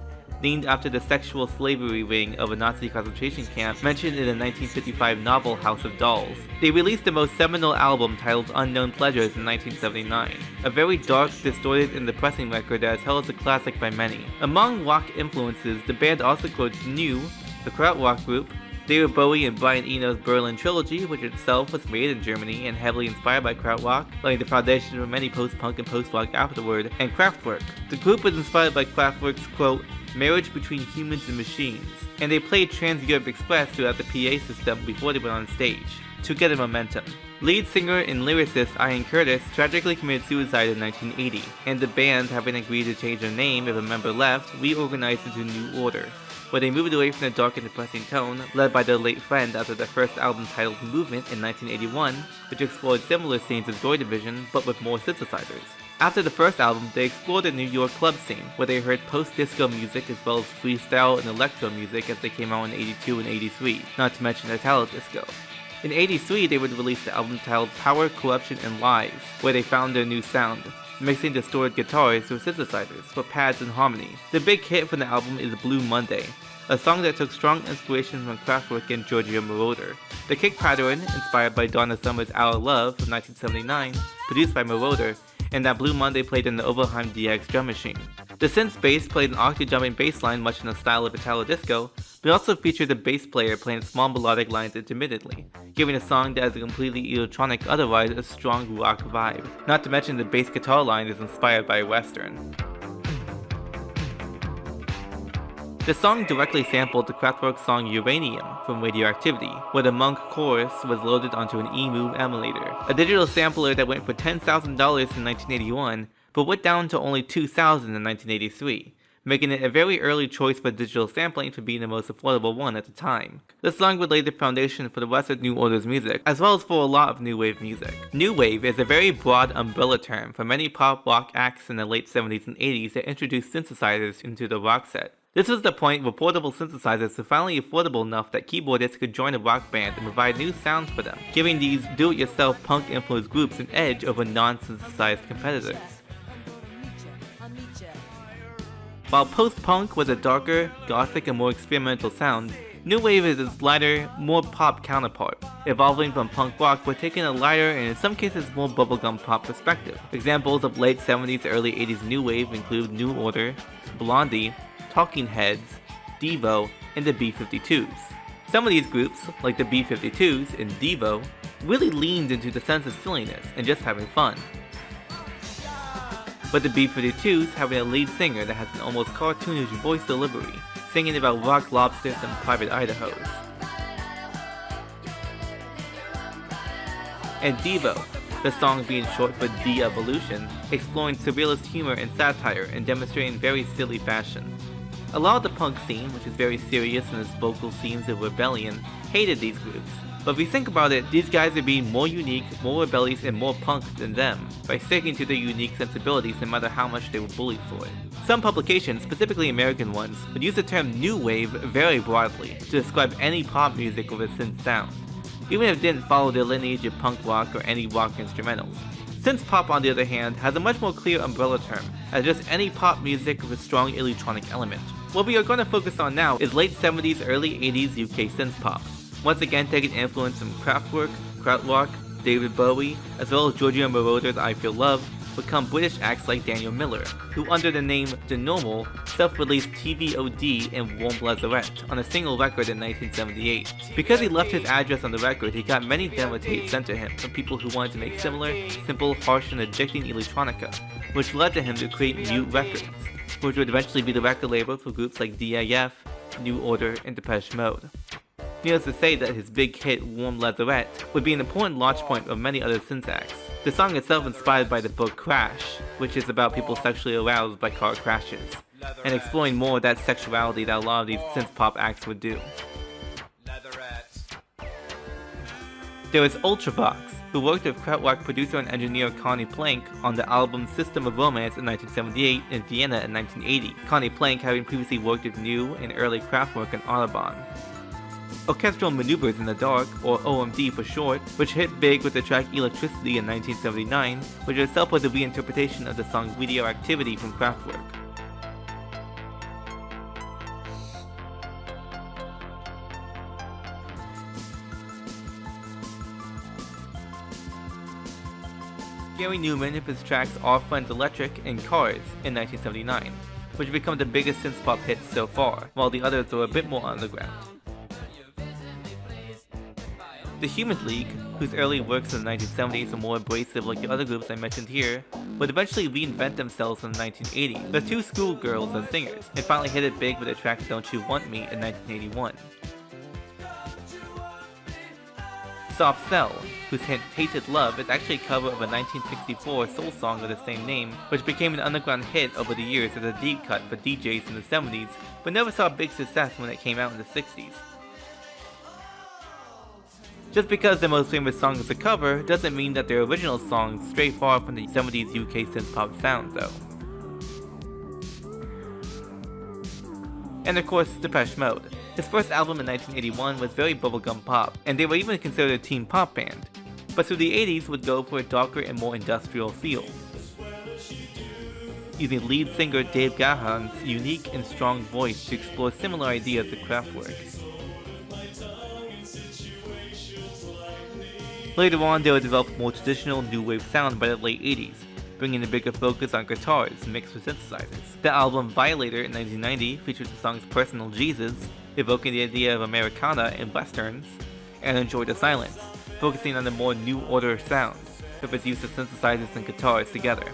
named after the sexual slavery ring of a Nazi concentration camp mentioned in the 1955 novel House of Dolls. They released the most seminal album titled Unknown Pleasures in 1979, a very dark, distorted, and depressing record that is held as a classic by many. Among rock influences, the band also quotes New, the Kraftwerk group, David Bowie and Brian Eno's Berlin Trilogy, which itself was made in Germany and heavily inspired by Kraftwerk, laying the foundation for many post-punk and post-rock afterward, and Kraftwerk. The group was inspired by Kraftwerk's, quote, marriage between humans and machines, and they played Trans-Europe Express throughout the PA system before they went on stage, to get a momentum. Lead singer and lyricist Ian Curtis tragically committed suicide in 1980, and the band, having agreed to change their name if a member left, reorganized into New Order, where they moved away from the dark and depressing tone led by their late friend after their first album titled Movement in 1981, which explored similar themes as Joy Division but with more synthesizers. After the first album, they explored the New York club scene, where they heard post-disco music as well as freestyle and electro music as they came out in 82 and 83, not to mention Italo disco. In 83, they would release the album titled Power, Corruption, and Lies, where they found their new sound, mixing distorted guitars with synthesizers for pads and harmony. The big hit from the album is Blue Monday, a song that took strong inspiration from Kraftwerk and Giorgio Moroder. The kick pattern, inspired by Donna Summer's Our Love from 1979, produced by Moroder, and that Blue Monday played in the Overheim DX drum machine. The synth bass played an octave-jumping bass line much in the style of Italo disco, but also featured the bass player playing small melodic lines intermittently, giving a song that has a completely electronic, otherwise a strong rock vibe. Not to mention the bass guitar line is inspired by Western. The song directly sampled the Kraftwerk song Uranium from Radioactivity, where the Monk chorus was loaded onto an EMU emulator, a digital sampler that went for $10,000 in 1981, but went down to only $2,000 in 1983, making it a very early choice for digital sampling for being the most affordable one at the time. The song would lay the foundation for the rest of New Order's music, as well as for a lot of new wave music. New wave is a very broad umbrella term for many pop rock acts in the late 70s and 80s that introduced synthesizers into the rock set. This was the point where portable synthesizers were finally affordable enough that keyboardists could join a rock band and provide new sounds for them, giving these do-it-yourself punk-influenced groups an edge over non-synthesized competitors. While post-punk was a darker, gothic, and more experimental sound, new wave is its lighter, more pop counterpart, evolving from punk rock but taking a lighter and in some cases more bubblegum pop perspective. Examples of late 70s, early 80s new wave include New Order, Blondie, Talking Heads, Devo, and the B-52s. Some of these groups, like the B-52s and Devo, really leaned into the sense of silliness and just having fun. But the B-52s having a lead singer that has an almost cartoonish voice delivery, singing about rock lobsters and private Idahos. And Devo, the song being short for De-Evolution, exploring surrealist humor and satire and demonstrating very silly fashion. A lot of the punk scene, which is very serious in its vocal scenes of rebellion, hated these groups. But if you think about it, these guys are being more unique, more rebellious, and more punk than them, by sticking to their unique sensibilities no matter how much they were bullied for it. Some publications, specifically American ones, would use the term new wave very broadly to describe any pop music with a synth sound, even if it didn't follow the lineage of punk rock or any rock instrumentals. Synthpop, on the other hand, has a much more clear umbrella term, as just any pop music with a strong electronic element. What we are going to focus on now is late 70s, early 80s UK synthpop, once again taking influence from Kraftwerk, Krautrock, David Bowie, as well as Giorgio Moroder's I Feel Love, become British acts like Daniel Miller, who under the name The Normal, self-released TVOD and Warm Lazarette on a single record in 1978. Because he left his address on the record, he got many demo tapes sent to him from people who wanted to make similar, simple, harsh, and addicting electronica, which led to him to create Mute Records, which would eventually be the record label for groups like DIF, New Order, and Depeche Mode. Needless to say that his big hit Warm Lazarette would be an important launch point of many other synth acts. The song itself inspired by the book Crash, which is about people sexually aroused by car crashes, and exploring more of that sexuality that a lot of these synth pop acts would do. There was Ultravox, who worked with Kraftwerk producer and engineer Connie Plank on the album System of Romance in 1978 and Vienna in 1980, Connie Plank having previously worked with New and early Kraftwerk and Autobahn. Orchestral Maneuvers in the Dark, or OMD for short, which hit big with the track Electricity in 1979, which itself was a reinterpretation of the song Radioactivity from Kraftwerk. Gary Newman with his tracks Our Friends Electric and Cars in 1979, which become the biggest synthpop hits so far, while the others were a bit more underground. The Human League, whose early works in the 1970s were more abrasive like the other groups I mentioned here, would eventually reinvent themselves in the 1980s. The two schoolgirls as singers, and finally hit it big with the track Don't You Want Me in 1981. Soft Cell, whose hit Tainted Love is actually a cover of a 1964 soul song of the same name, which became an underground hit over the years as a deep cut for DJs in the 70s, but never saw big success when it came out in the 60s. Just because their most famous song is a cover, doesn't mean that their original songs stray far from the 70s UK synthpop sound, though. And of course, Depeche Mode. His first album in 1981 was very bubblegum pop, and they were even considered a teen pop band, but through the 80s would go for a darker and more industrial feel, using lead singer Dave Gahan's unique and strong voice to explore similar ideas to Kraftwerk. Later on, they would develop more traditional new wave sound by the late 80s, bringing a bigger focus on guitars mixed with synthesizers. The album Violator in 1990 featured the songs Personal Jesus, evoking the idea of Americana and Westerns, and Enjoy the Silence, focusing on the more New Order sounds, with its use of synthesizers and guitars together.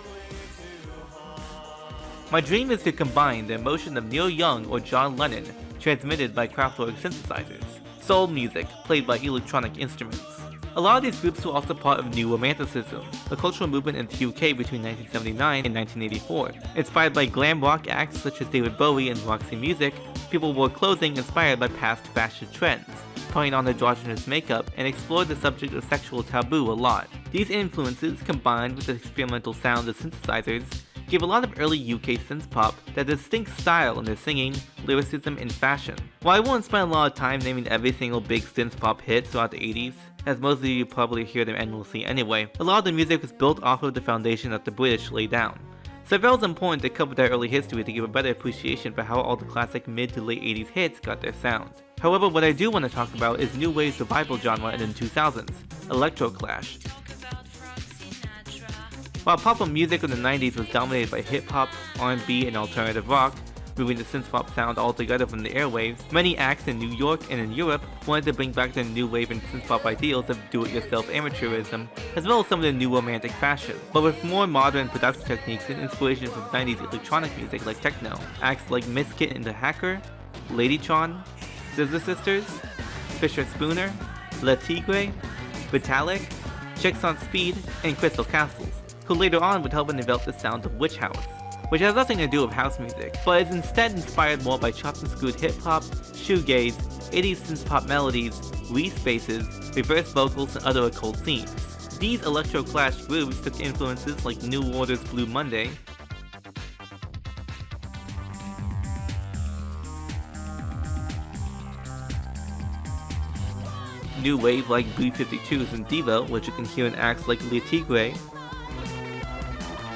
My dream is to combine the emotion of Neil Young or John Lennon, transmitted by Kraftwerk synthesizers, soul music played by electronic instruments. A lot of these groups were also part of New Romanticism, a cultural movement in the UK between 1979 and 1984. Inspired by glam rock acts such as David Bowie and Roxy Music, people wore clothing inspired by past fashion trends, putting on androgynous makeup, and explored the subject of sexual taboo a lot. These influences, combined with the experimental sound of synthesizers, gave a lot of early UK synthpop that distinct style in their singing, lyricism, and fashion. While I won't spend a lot of time naming every single big synthpop hit throughout the 80s, as most of you probably hear them endlessly anyway, a lot of the music was built off of the foundation that the British laid down. So I felt it was important to cover that early history to give a better appreciation for how all the classic mid to late 80s hits got their sound. However, what I do want to talk about is New Wave's revival genre in the 2000s, Electro Clash. While pop music in the 90s was dominated by hip-hop, R&B, and alternative rock, moving the synthpop sound altogether from the airwaves, many acts in New York and in Europe wanted to bring back the new wave and synthpop ideals of do-it-yourself amateurism, as well as some of the new romantic fashion, but with more modern production techniques and inspiration from 90s electronic music like techno. Acts like Misskit and the Hacker, Ladytron, Scissor Sisters, Fisher Spooner, Le Tigre, Vitalik, Chicks on Speed, and Crystal Castles, who later on would help develop the sound of Witch House, which has nothing to do with house music, but is instead inspired more by chopped and screwed hip-hop, shoegaze, 80s synthpop melodies, re-spaces, reverse vocals, and other occult themes. These Electro Clash grooves took influences like New Order's Blue Monday, new wave like B-52s and Devo, which you can hear in acts like Le Tigre,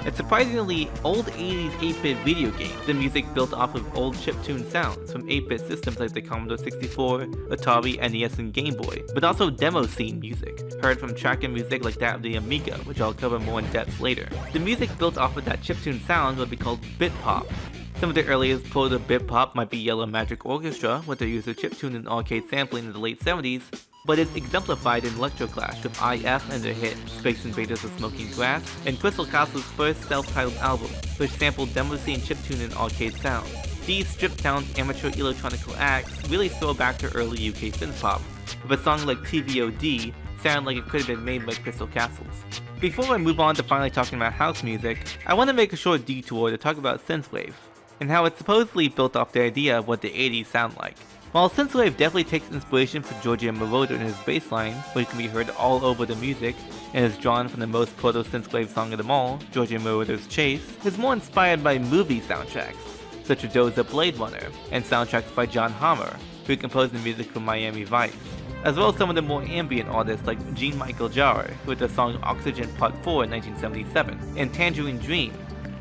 and surprisingly old 80s 8-bit video games. The music built off of old chiptune sounds from 8-bit systems like the Commodore 64, Atari, NES, and Game Boy, but also demo scene music, heard from tracker music like that of the Amiga, which I'll cover more in depth later. The music built off of that chiptune sound would be called Bitpop. Some of the earliest proto-Bitpop might be Yellow Magic Orchestra, with their use of chiptune and arcade sampling in the late 70s, but is exemplified in Electro Clash with IF and their hit Space Invaders of Smoking Grass, and Crystal Castle's first self-titled album, which sampled demo scene chiptune and arcade sounds. These stripped-down amateur electronic acts really throw back to early UK synthpop, with a song like TVOD sound like it could have been made by Crystal Castles. Before I move on to finally talking about house music, I want to make a short detour to talk about Synthwave, and how it's supposedly built off the idea of what the 80s sound like. While Synthwave definitely takes inspiration from Giorgio Moroder in his bass line, which can be heard all over the music, and is drawn from the most proto-Synthwave song of them all, Giorgio Moroder's Chase, is more inspired by movie soundtracks, such as those of Blade Runner, and soundtracks by John Hammer, who composed the music for Miami Vice, as well as some of the more ambient artists like Jean-Michel Jarre, with the song Oxygen Part 4 in 1977, and Tangerine Dream,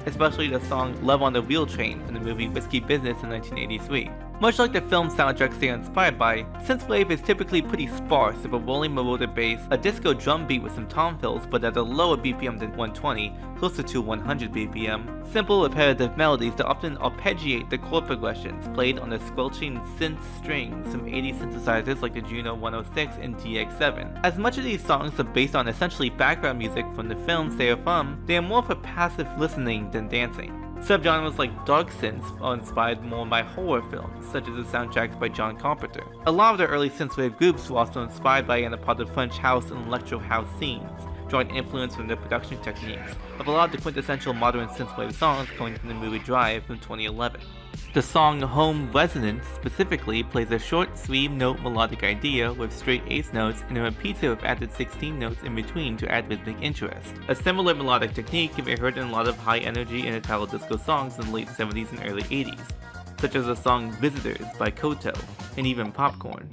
especially the song Love on the Wheel Train from the movie Risky Business in 1983. Much like the film soundtracks they are inspired by, Synthwave is typically pretty sparse with a rolling Moroder bass, a disco drum beat with some tom fills but at a lower BPM than 120, closer to 100 BPM, simple repetitive melodies that often arpeggiate the chord progressions played on the squelching synth strings from 80s synthesizers like the Juno 106 and DX7. As much of these songs are based on essentially background music from the films they are from, they are more for passive listening than dancing. Subgenres like dark synths are inspired more by horror films, such as the soundtracks by John Carpenter. A lot of the early synthwave groups were also inspired by and a part of French house and electro house scenes, drawing influence from the production techniques of a lot of the quintessential modern synthwave songs coming from the movie Drive from 2011. The song Home Resonance specifically plays a short 3-note melodic idea with straight eighth notes and then repeats it with added 16 notes in between to add rhythmic interest. A similar melodic technique can be heard in a lot of Hi-NRG and Italo disco songs in the late 70s and early 80s, such as the song Visitors by Koto, and even Popcorn.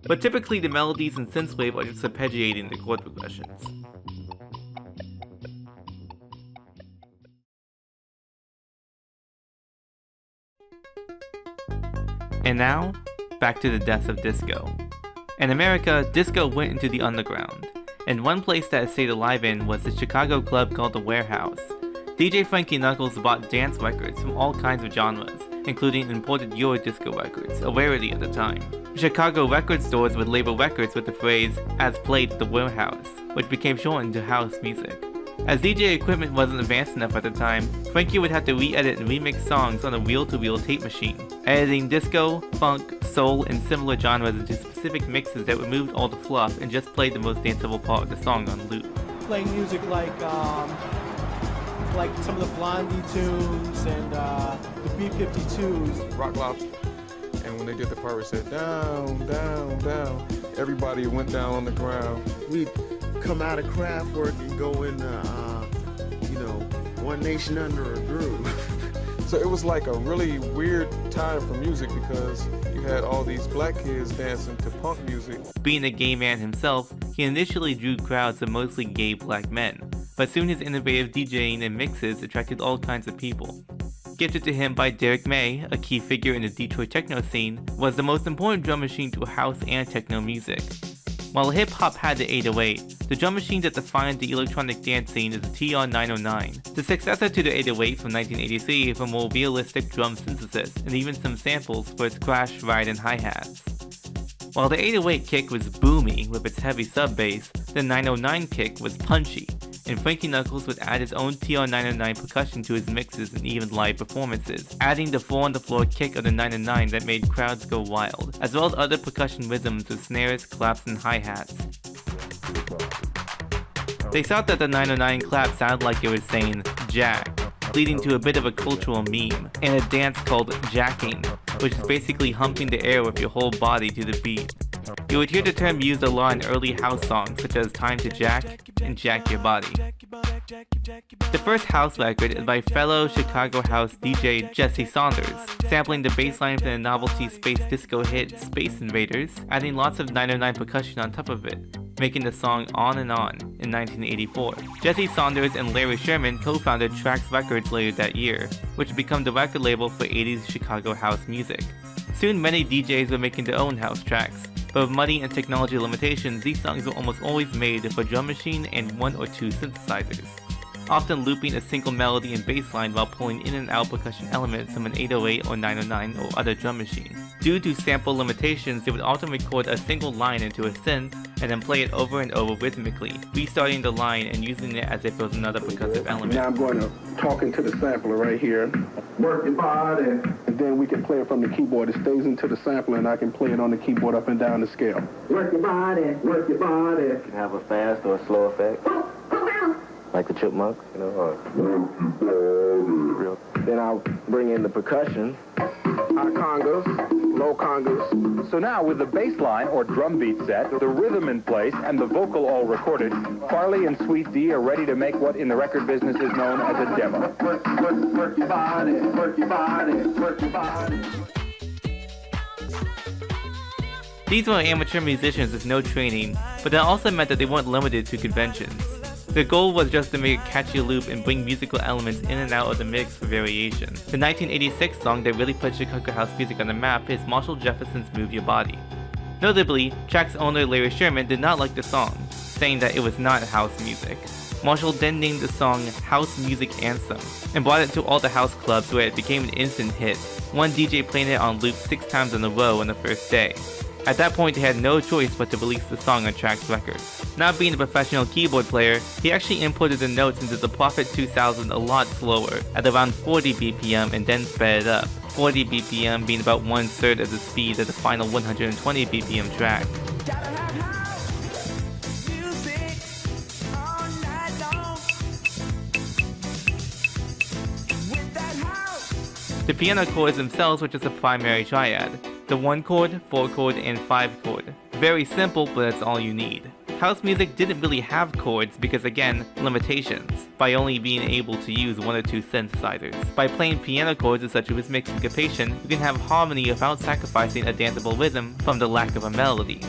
But typically the melodies in synthwave are just arpeggiating the chord progressions. And now, back to the death of disco. In America, disco went into the underground, and one place that it stayed alive in was the Chicago club called The Warehouse. DJ Frankie Knuckles bought dance records from all kinds of genres, including imported Eurodisco records, a rarity at the time. Chicago record stores would label records with the phrase, "as played at the Warehouse," which became shortened to house music. As DJ equipment wasn't advanced enough at the time, Frankie would have to re-edit and remix songs on a reel-to-reel tape machine, editing disco, funk, soul, and similar genres into specific mixes that removed all the fluff and just played the most danceable part of the song on loop. Playing music like some of the Blondie tunes and the B-52s. Rock Lobster. And when they did the part where it said down, down, down, everybody went down on the ground. We'd come out of Kraftwerk and go into, One Nation Under a Groove. So it was like a really weird time for music because you had all these black kids dancing to punk music. Being a gay man himself, he initially drew crowds of mostly gay black men, but soon his innovative DJing and mixes attracted all kinds of people. Gifted to him by Derek May, a key figure in the Detroit techno scene, was the most important drum machine to house and techno music. While hip-hop had the 808, the drum machine that defined the electronic dance scene is the TR-909, the successor to the 808 from 1983 for more realistic drum synthesis and even some samples for its crash, ride, and hi-hats. While the 808 kick was boomy with its heavy sub-bass, the 909 kick was punchy, and Frankie Knuckles would add his own TR-909 percussion to his mixes and even live performances, adding the 4-on-the-floor kick of the 909 that made crowds go wild, as well as other percussion rhythms with snares, claps, and hi-hats. They thought that the 909 clap sounded like it was saying "jack," leading to a bit of a cultural meme, and a dance called jacking, which is basically humping the air with your whole body to the beat. You would hear the term used a lot in early house songs such as "Time to Jack" and "Jack Your Body." The first house record is by fellow Chicago house DJ Jesse Saunders, sampling the bass line from the novelty space disco hit Space Invaders, adding lots of 909 percussion on top of it, making the song On and On in 1984. Jesse Saunders and Larry Sherman co-founded Trax Records later that year, which would become the record label for 80s Chicago house music. Soon many DJs were making their own house tracks, but with money and technology limitations, these songs were almost always made with a drum machine and 1 or 2 synthesizers, often looping a single melody and bass line while pulling in and out percussion elements from an 808 or 909 or other drum machine. Due to sample limitations, they would often record a single line into a synth and then play it over and over rhythmically, restarting the line and using it as if it was another percussive element. Now I'm going to talk into the sampler right here. Work your body. And then we can play it from the keyboard. It stays into the sampler and I can play it on the keyboard up and down the scale. Work your body, work your body. You can have a fast or a slow effect. Like the chipmunks, or then I'll bring in the percussion, high congas, low congas. So now with the bass line or drum beat set, the rhythm in place, and the vocal all recorded, Farley and Sweet D are ready to make what in the record business is known as a demo. Work your body, work your body, work your body. These were amateur musicians with no training, but that also meant that they weren't limited to conventions. Their goal was just to make a catchy loop and bring musical elements in and out of the mix for variation. The 1986 song that really put Chicago house music on the map is Marshall Jefferson's Move Your Body. Notably, Trax owner Larry Sherman did not like the song, saying that it was not house music. Marshall then named the song House Music Anthem, and brought it to all the house clubs where it became an instant hit, one DJ playing it on loop 6 times in a row on the first day. At that point, they had no choice but to release the song on Trax Records. Not being a professional keyboard player, he actually inputted the notes into the Prophet 2000 a lot slower, at around 40 BPM and then sped it up, 40 BPM being about 1/3 of the speed of the final 120 BPM track. The piano chords themselves were just a primary triad, the 1 chord, 4 chord, and 5 chord. Very simple, but that's all you need. House music didn't really have chords because, again, limitations, by only being able to use 1 or 2 synthesizers. By playing piano chords with such a rhythmic syncopation, you can have harmony without sacrificing a danceable rhythm from the lack of a melody.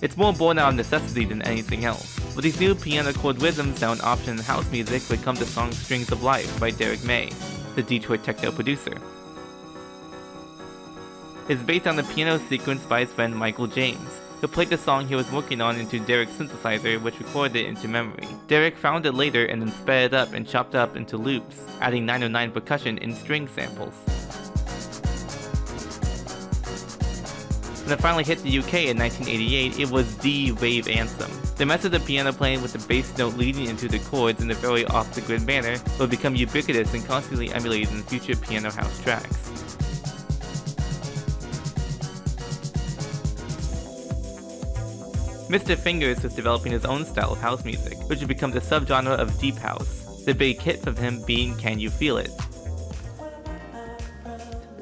It's more born out of necessity than anything else. With these new piano chord rhythms now an option in house music would come the song Strings of Life by Derek May, the Detroit techno producer. It's based on the piano sequence by his friend Michael James, who played the song he was working on into Derek's synthesizer, which recorded it into memory. Derek found it later and then sped it up and chopped it up into loops, adding 909 percussion and string samples. When it finally hit the UK in 1988, it was the rave anthem. The method of piano playing with the bass note leading into the chords in a very off-the-grid manner would become ubiquitous and constantly emulated in future piano house tracks. Mr. Fingers was developing his own style of house music, which would become the subgenre of deep house, the big hit from him being Can You Feel It?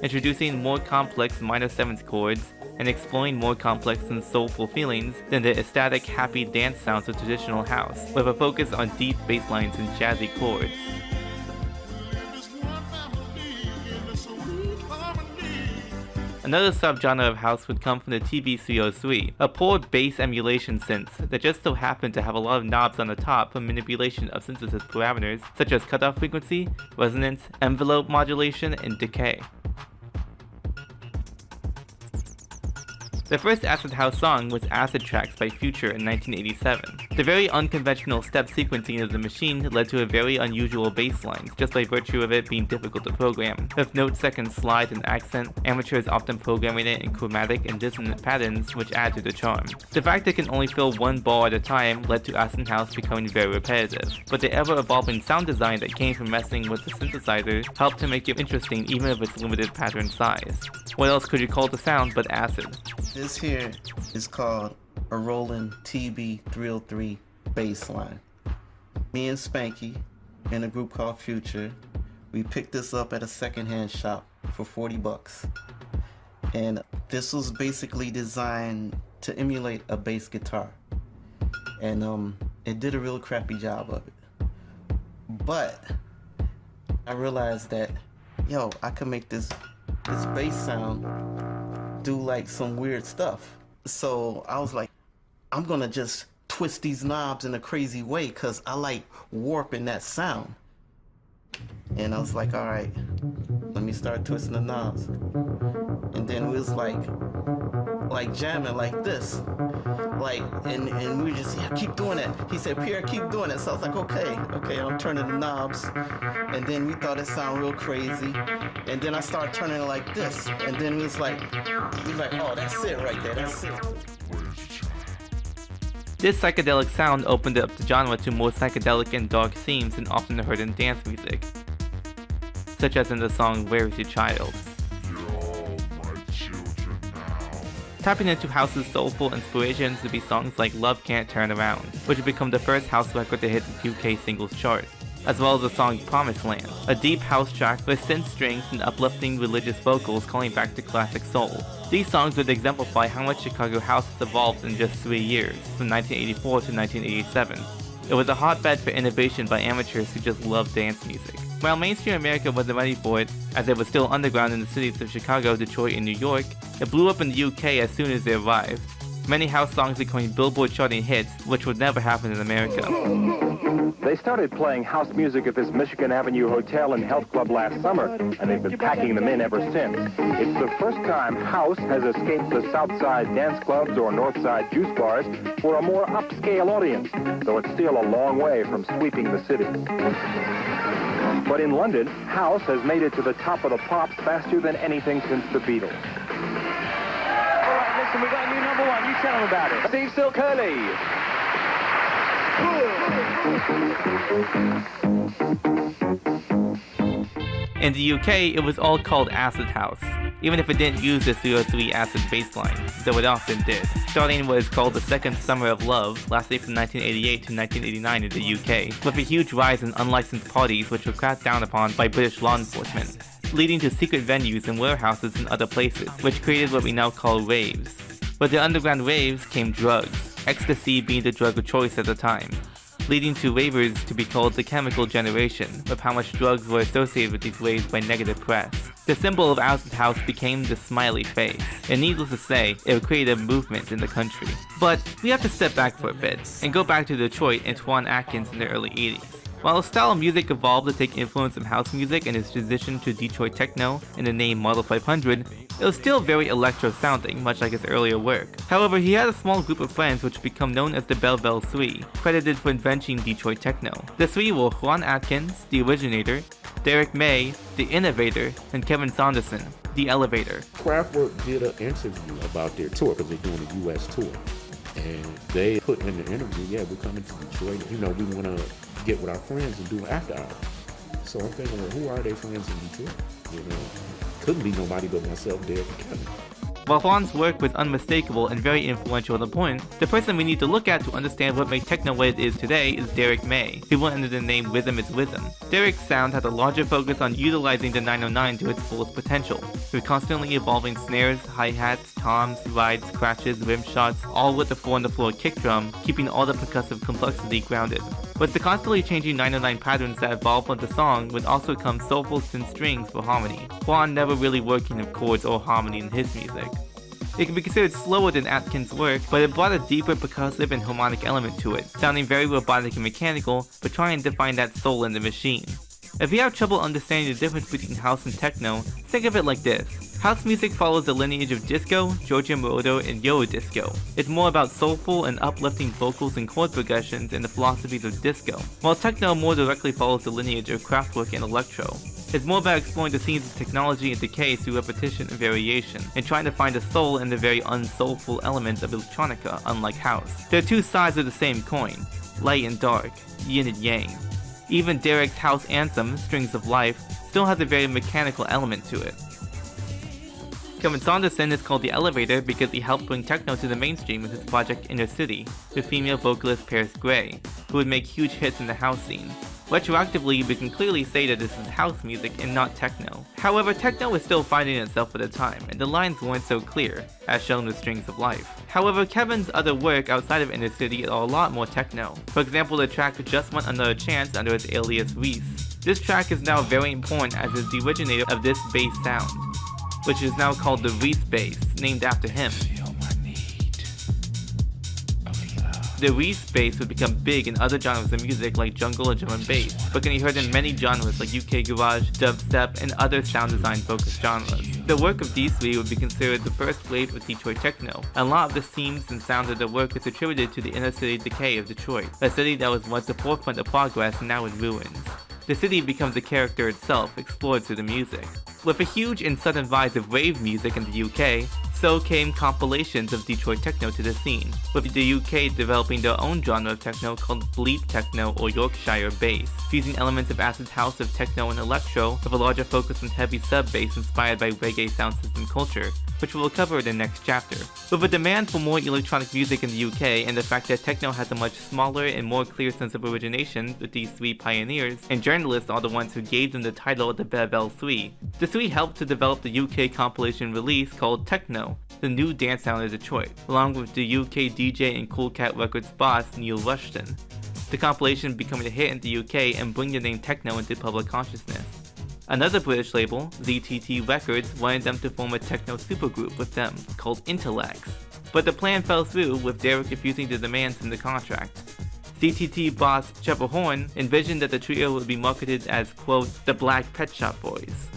Introducing more complex minor seventh chords and exploring more complex and soulful feelings than the ecstatic, happy dance sounds of traditional house, with a focus on deep bass lines and jazzy chords. Another subgenre of house would come from the TV303, a poor bass emulation synth that just so happened to have a lot of knobs on the top for manipulation of synthesis parameters such as cutoff frequency, resonance, envelope modulation, and decay. The first acid house song was Acid Tracks by Future in 1987. The very unconventional step sequencing of the machine led to a very unusual bass line, just by virtue of it being difficult to program. With note second slide and accent, amateurs often programming it in chromatic and dissonant patterns, which add to the charm. The fact it can only fill one bar at a time led to acid house becoming very repetitive, but the ever-evolving sound design that came from messing with the synthesizer helped to make it interesting even with its limited pattern size. What else could you call the sound but acid? This here is called a Roland TB303 bass line. Me and Spanky in a group called Future, we picked this up at a secondhand shop for 40 bucks. And this was basically designed to emulate a bass guitar. And it did a real crappy job of it. But I realized that, yo, I could make this bass sound do like some weird stuff. So I was like, I'm gonna just twist these knobs in a crazy way because I like warping that sound. And I was like, all right, let me start twisting the knobs. And then it was like jamming like this. And we just, yeah, keep doing it. He said, Pierre, keep doing it. So I was like, okay, I'm turning the knobs. And then we thought it sounded real crazy. And then I started turning it like this. And then we was like, oh, that's it right there, that's it. This psychedelic sound opened up the genre to more psychedelic and dark themes than often heard in dance music, such as in the song Where Is Your Child? Tapping into house's soulful inspirations would be songs like Love Can't Turn Around, which would become the first house record to hit the UK singles chart, as well as the song Promised Land, a deep house track with synth strings and uplifting religious vocals calling back to classic soul. These songs would exemplify how much Chicago house has evolved in just 3 years, from 1984 to 1987. It was a hotbed for innovation by amateurs who just loved dance music. While mainstream America wasn't ready for it, as it was still underground in the cities of Chicago, Detroit, and New York, it blew up in the UK as soon as it arrived. Many house songs becoming Billboard charting hits, which would never happen in America. They started playing house music at this Michigan Avenue hotel and health club last summer, and they've been packing them in ever since. It's the first time house has escaped the Southside dance clubs or Northside juice bars for a more upscale audience, though it's still a long way from sweeping the city. But in London, house has made it to the top of the pops faster than anything since the Beatles. All right, listen, we got a new number one. You tell them about it. Steve Silk-Hurley. In the UK, it was all called acid house, even if it didn't use the 303 acid bassline, though it often did. Starting what is called the Second Summer of Love, lasting from 1988 to 1989 in the UK, with a huge rise in unlicensed parties which were cracked down upon by British law enforcement, leading to secret venues and warehouses and other places, which created what we now call raves. With the underground raves came drugs, ecstasy being the drug of choice at the time, leading to ravers to be called the chemical generation, with how much drugs were associated with these raves by negative press. The symbol of acid house became the smiley face, and needless to say, it created a movement in the country. But we have to step back for a bit, and go back to Detroit and Twan Atkins in the early 80s. While his style of music evolved to take influence from house music and his transition to Detroit techno and the name Model 500, It was still very electro sounding, much like his earlier work. However, he had a small group of friends which become known as the Bell Bell Three, credited for inventing Detroit techno. The three were Juan Atkins, the originator, Derek May, the innovator, and Kevin Saunderson, the elevator. Kraftwerk did an interview about their tour because they're doing a U.S. tour. And they put in the interview, yeah, we're coming to Detroit. You know, we want to get with our friends and do after hours. So I'm thinking, well, who are their friends in Detroit? You know, couldn't be nobody but myself, Derek, and Kevin. While Juan's work was unmistakable and very influential at the point, the person we need to look at to understand what makes techno what it is today is Derek May, who went under the name Rhythm is Wisdom. Derek's sound had a larger focus on utilizing the 909 to its fullest potential, with constantly evolving snares, hi-hats, toms, rides, scratches, rim shots, all with the 4-on-the-floor kick drum, keeping all the percussive complexity grounded. With the constantly changing 909 patterns that evolved with the song would also come soulful synth strings for harmony, Juan never really working of chords or harmony in his music. It can be considered slower than Atkins' work, but it brought a deeper percussive and harmonic element to it, sounding very robotic and mechanical, but trying to find that soul in the machine. If you have trouble understanding the difference between house and techno, think of it like this. House music follows the lineage of disco, Giorgio Moroder, and Euro disco. It's more about soulful and uplifting vocals and chord progressions and the philosophies of disco, while techno more directly follows the lineage of Kraftwerk and Electro. It's more about exploring the scenes of technology and decay through repetition and variation, and trying to find a soul in the very unsoulful elements of electronica, unlike house. They're two sides of the same coin, light and dark, yin and yang. Even Derek's house anthem, Strings of Life, still has a very mechanical element to it. Kevin Saunderson is called the Elevator because he helped bring techno to the mainstream with his project Inner City, with female vocalist Paris Gray, who would make huge hits in the house scene. Retroactively, we can clearly say that this is house music and not techno. However, techno was still finding itself at the time, and the lines weren't so clear, as shown with Strings of Life. However, Kevin's other work outside of Inner City are a lot more techno. For example, the track Just Want Another Chance under his alias Reese. This track is now very important as it's the originator of this bass sound, which is now called the Reese bass, named after him. The Reese bass would become big in other genres of music like jungle and drum and bass, but can be heard in many genres like UK garage, dubstep, and other sound design focused genres. The work of these three would be considered the first wave of Detroit techno, and a lot of the themes and sounds of their work is attributed to the inner city decay of Detroit, a city that was once the forefront of progress and now in ruins. The city becomes a character itself, explored through the music. With a huge and sudden rise of rave music in the UK, so came compilations of Detroit techno to the scene, with the UK developing their own genre of techno called bleep techno or Yorkshire bass, fusing elements of acid house of techno and electro with a larger focus on heavy sub-bass inspired by reggae sound system culture, which we'll cover in the next chapter. With a demand for more electronic music in the UK and the fact that techno has a much smaller and more clear sense of origination with these three pioneers, and journalists are the ones who gave them the title of the Bell Bell Three, the three helped to develop the UK compilation release called Techno, the new dance sound of Detroit, along with the UK DJ and Cool Cat Records boss Neil Rushton. The compilation becoming a hit in the UK and bringing the name techno into public consciousness. Another British label, ZTT Records, wanted them to form a techno supergroup with them, called Intellects. But the plan fell through, with Derek refusing the demands in the contract. ZTT boss Trevor Horn envisioned that the trio would be marketed as, quote, the Black Pet Shop Boys.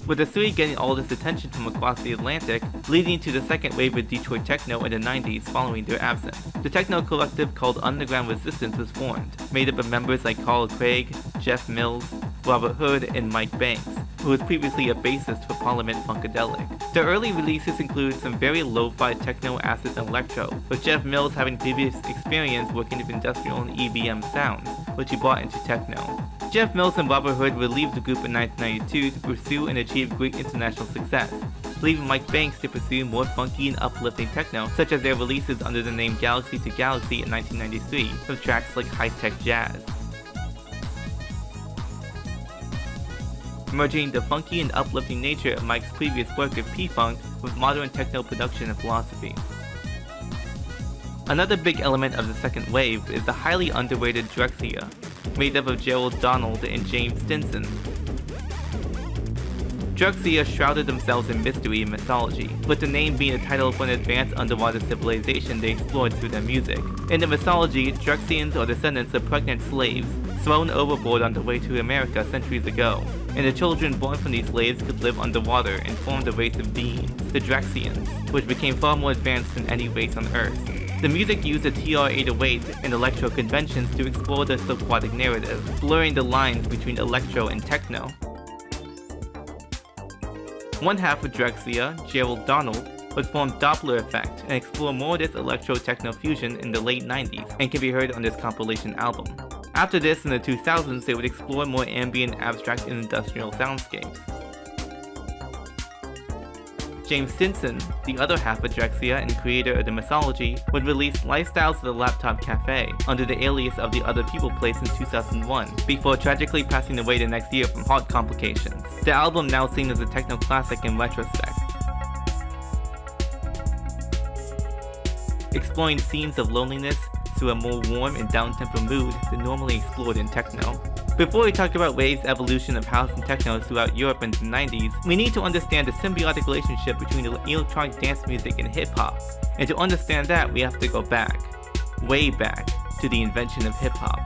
With the three getting all this attention from across the Atlantic, leading to the second wave of Detroit techno in the 90s following their absence. The techno collective called Underground Resistance was formed, made up of members like Carl Craig, Jeff Mills, Robert Hood, and Mike Banks, who was previously a bassist for Parliament Funkadelic. The early releases include some very lo-fi techno, acid, and electro, with Jeff Mills having previous experience working with industrial and EBM sounds, which he brought into techno. Jeff Mills and Robert Hood would leave the group in 1992 to pursue and achieve great international success, leaving Mike Banks to pursue more funky and uplifting techno, such as their releases under the name Galaxy to Galaxy in 1993, with tracks like High Tech Jazz. Merging the funky and uplifting nature of Mike's previous work of P-Funk with modern techno production and philosophy. Another big element of the second wave is the highly underrated Drexciya, made up of Gerald Donald and James Stinson. Drexciya shrouded themselves in mystery and mythology, with the name being a title for an advanced underwater civilization they explored through their music. In the mythology, Drexcians are descendants of pregnant slaves, thrown overboard on the way to America centuries ago, and the children born from these slaves could live underwater and formed a race of beings, the Drexians, which became far more advanced than any race on Earth. The music used the TR-808 and electro conventions to explore the aquatic narrative, blurring the lines between electro and techno. One half of Drexcia, Gerald Donald, would form Doppler Effect and explore more of this electro-techno fusion in the late 90s and can be heard on this compilation album. After this, in the 2000s, they would explore more ambient, abstract, and industrial soundscapes. James Stinson, the other half of Drexcia and creator of the mythology, would release Lifestyles of the Laptop Cafe under the alias of The Other People Place in 2001, before tragically passing away the next year from heart complications. The album now seen as a techno classic in retrospect. Exploring themes of loneliness through a more warm and down-tempo mood than normally explored in techno. Before we talk about Wave's evolution of house and techno throughout Europe in the 90s, we need to understand the symbiotic relationship between electronic dance music and hip-hop. And to understand that, we have to go back, way back, to the invention of hip-hop.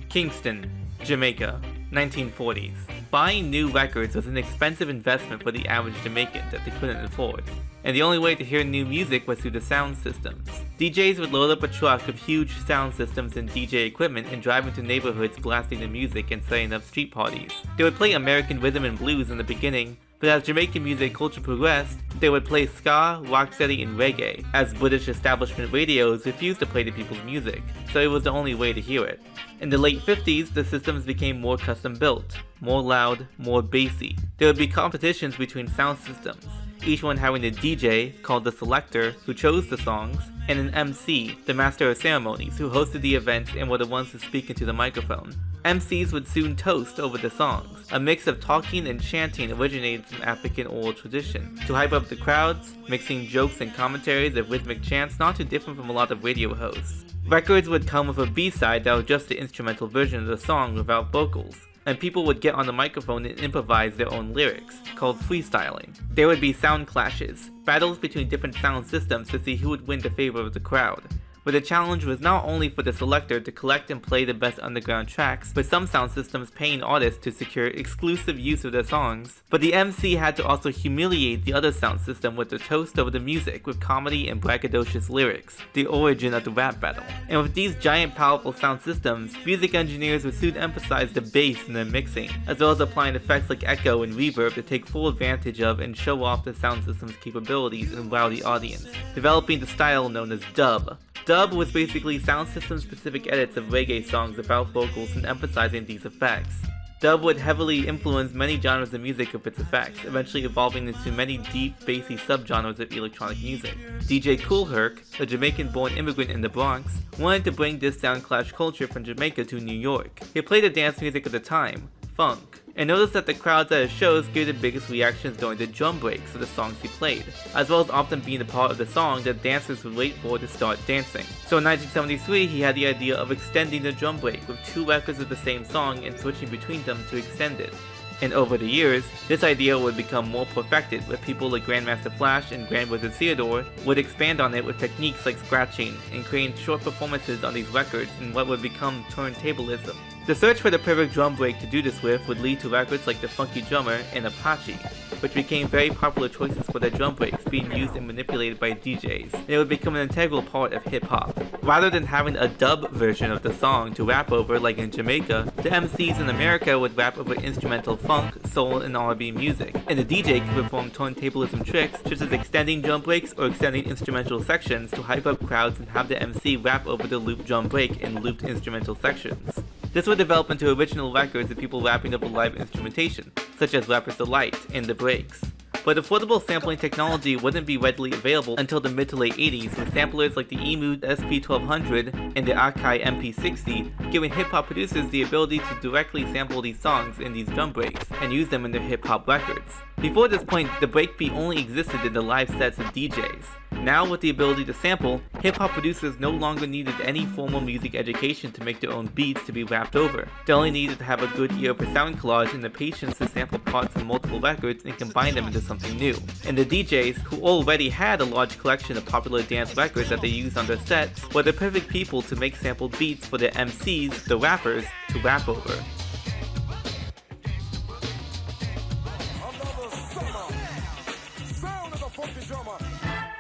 Kingston, Jamaica, 1940s. Buying new records was an expensive investment for the average Jamaican that they couldn't afford, and the only way to hear new music was through the sound systems. DJs would load up a truck of huge sound systems and DJ equipment and drive into neighborhoods blasting the music and setting up street parties. They would play American rhythm and blues in the beginning, but as Jamaican music culture progressed, they would play ska, rocksteady, and reggae, as British establishment radios refused to play the people's music, so it was the only way to hear it. In the late 50s, the systems became more custom-built, more loud, more bassy. There would be competitions between sound systems, each one having a DJ, called the selector, who chose the songs, and an MC, the master of ceremonies, who hosted the events and were the ones to speak into the microphone. MCs would soon toast over the songs. A mix of talking and chanting originated from African oral tradition, to hype up the crowds, mixing jokes and commentaries of rhythmic chants not too different from a lot of radio hosts. Records would come with a B-side that was just the instrumental version of the song without vocals, and people would get on the microphone and improvise their own lyrics, called freestyling. There would be sound clashes, battles between different sound systems to see who would win the favor of the crowd, where the challenge was not only for the selector to collect and play the best underground tracks, with some sound systems paying artists to secure exclusive use of their songs, but the MC had to also humiliate the other sound system with the toast over the music with comedy and braggadocious lyrics, the origin of the rap battle. And with these giant powerful sound systems, music engineers would soon emphasize the bass in their mixing, as well as applying effects like echo and reverb to take full advantage of and show off the sound system's capabilities and wow the audience, developing the style known as dub. Dub was basically sound system specific edits of reggae songs without vocals and emphasizing these effects. Dub would heavily influence many genres of music with its effects, eventually evolving into many deep, bassy subgenres of electronic music. DJ Kool Herc, a Jamaican-born immigrant in the Bronx, wanted to bring this sound clash culture from Jamaica to New York. He played the dance music of the time, funk, and noticed that the crowds at his shows gave the biggest reactions during the drum breaks of the songs he played, as well as often being the part of the song that dancers would wait for to start dancing. So in 1973, he had the idea of extending the drum break with 2 records of the same song and switching between them to extend it. And over the years, this idea would become more perfected, with people like Grandmaster Flash and Grand Wizard Theodore would expand on it with techniques like scratching and creating short performances on these records in what would become turntablism. The search for the perfect drum break to do this with would lead to records like The Funky Drummer and Apache, which became very popular choices for their drum breaks being used and manipulated by DJs, and it would become an integral part of hip-hop. Rather than having a dub version of the song to rap over like in Jamaica, the MCs in America would rap over instrumental funk, soul, and R&B music, and the DJ could perform turntablism tricks such as extending drum breaks or extending instrumental sections to hype up crowds and have the MC rap over the looped drum break in looped instrumental sections. This would develop into original records of people rapping over live instrumentation, such as Rapper's Delight and The Breaks. But affordable sampling technology wouldn't be readily available until the mid to late 80s, with samplers like the EMU SP1200 and the Akai MP60 giving hip-hop producers the ability to directly sample these songs in these drum breaks and use them in their hip-hop records. Before this point, the breakbeat only existed in the live sets of DJs. Now with the ability to sample, hip-hop producers no longer needed any formal music education to make their own beats to be rapped over. They only needed to have a good ear for sound collage and the patience to sample parts from multiple records and combine them into something new. And the DJs, who already had a large collection of popular dance records that they used on their sets, were the perfect people to make sampled beats for their MCs, the rappers, to rap over.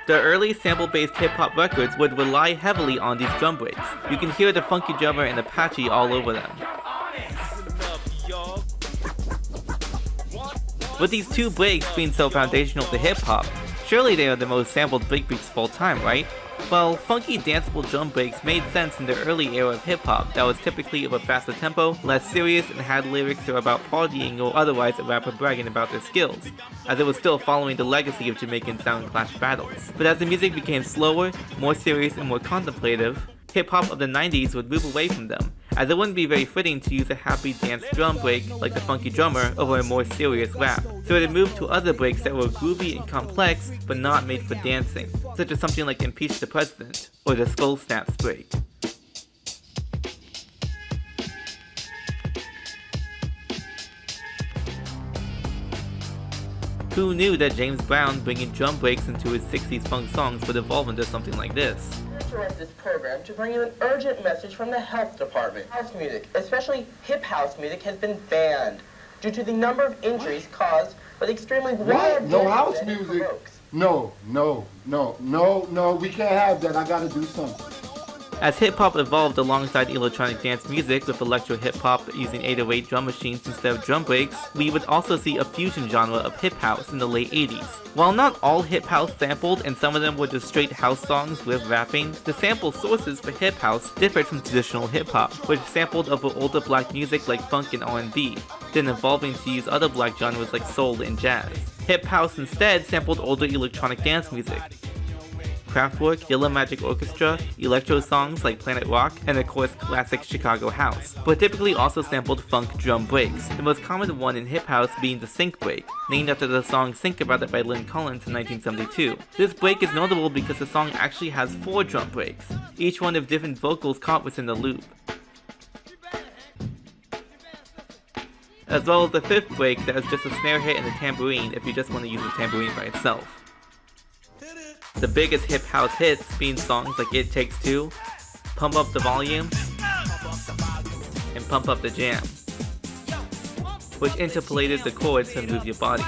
The early sample-based hip-hop records would rely heavily on these drum breaks. You can hear the funky drummer and Apache all over them. With these two breaks being so foundational to hip-hop, surely they are the most sampled breakbeats of all time, right? Well, funky danceable drum breaks made sense in the early era of hip-hop that was typically of a faster tempo, less serious, and had lyrics that were about partying or otherwise a rapper bragging about their skills, as it was still following the legacy of Jamaican sound clash battles. But as the music became slower, more serious, and more contemplative, hip-hop of the 90s would move away from them, as it wouldn't be very fitting to use a happy dance drum break like the funky drummer over a more serious rap. So it had moved to other breaks that were groovy and complex, but not made for dancing, such as something like Impeach the President, or the Skull Snaps break. Who knew that James Brown bringing drum breaks into his 60s funk songs would evolve into something like this? Interrupt this program to bring you an urgent message from the health department. House music, especially hip house music, has been banned due to the number of injuries caused by the extremely wild No house music. No, we can't have that. I gotta do something. As hip-hop evolved alongside electronic dance music with electro hip-hop using 808 drum machines instead of drum breaks, we would also see a fusion genre of hip house in the late 80s. While not all hip house sampled and some of them were just straight house songs with rapping, the sample sources for hip house differed from traditional hip-hop, which sampled over older black music like funk and R&B, then evolving to use other black genres like soul and jazz. Hip house instead sampled older electronic dance music. Kraftwerk, Yellow Magic Orchestra, electro songs like Planet Rock, and of course classic Chicago house, but typically also sampled funk drum breaks, the most common one in hip house being the sync break, named after the song Think About It by Lynn Collins in 1972. This break is notable because the song actually has 4 drum breaks, each one with different vocals caught within the loop, as well as the 5th break that is just a snare hit and a tambourine if you just want to use the tambourine by itself. The biggest hip house hits being songs like It Takes Two, Pump Up the Volume, and Pump Up the Jam, which interpolated the chords to move your body.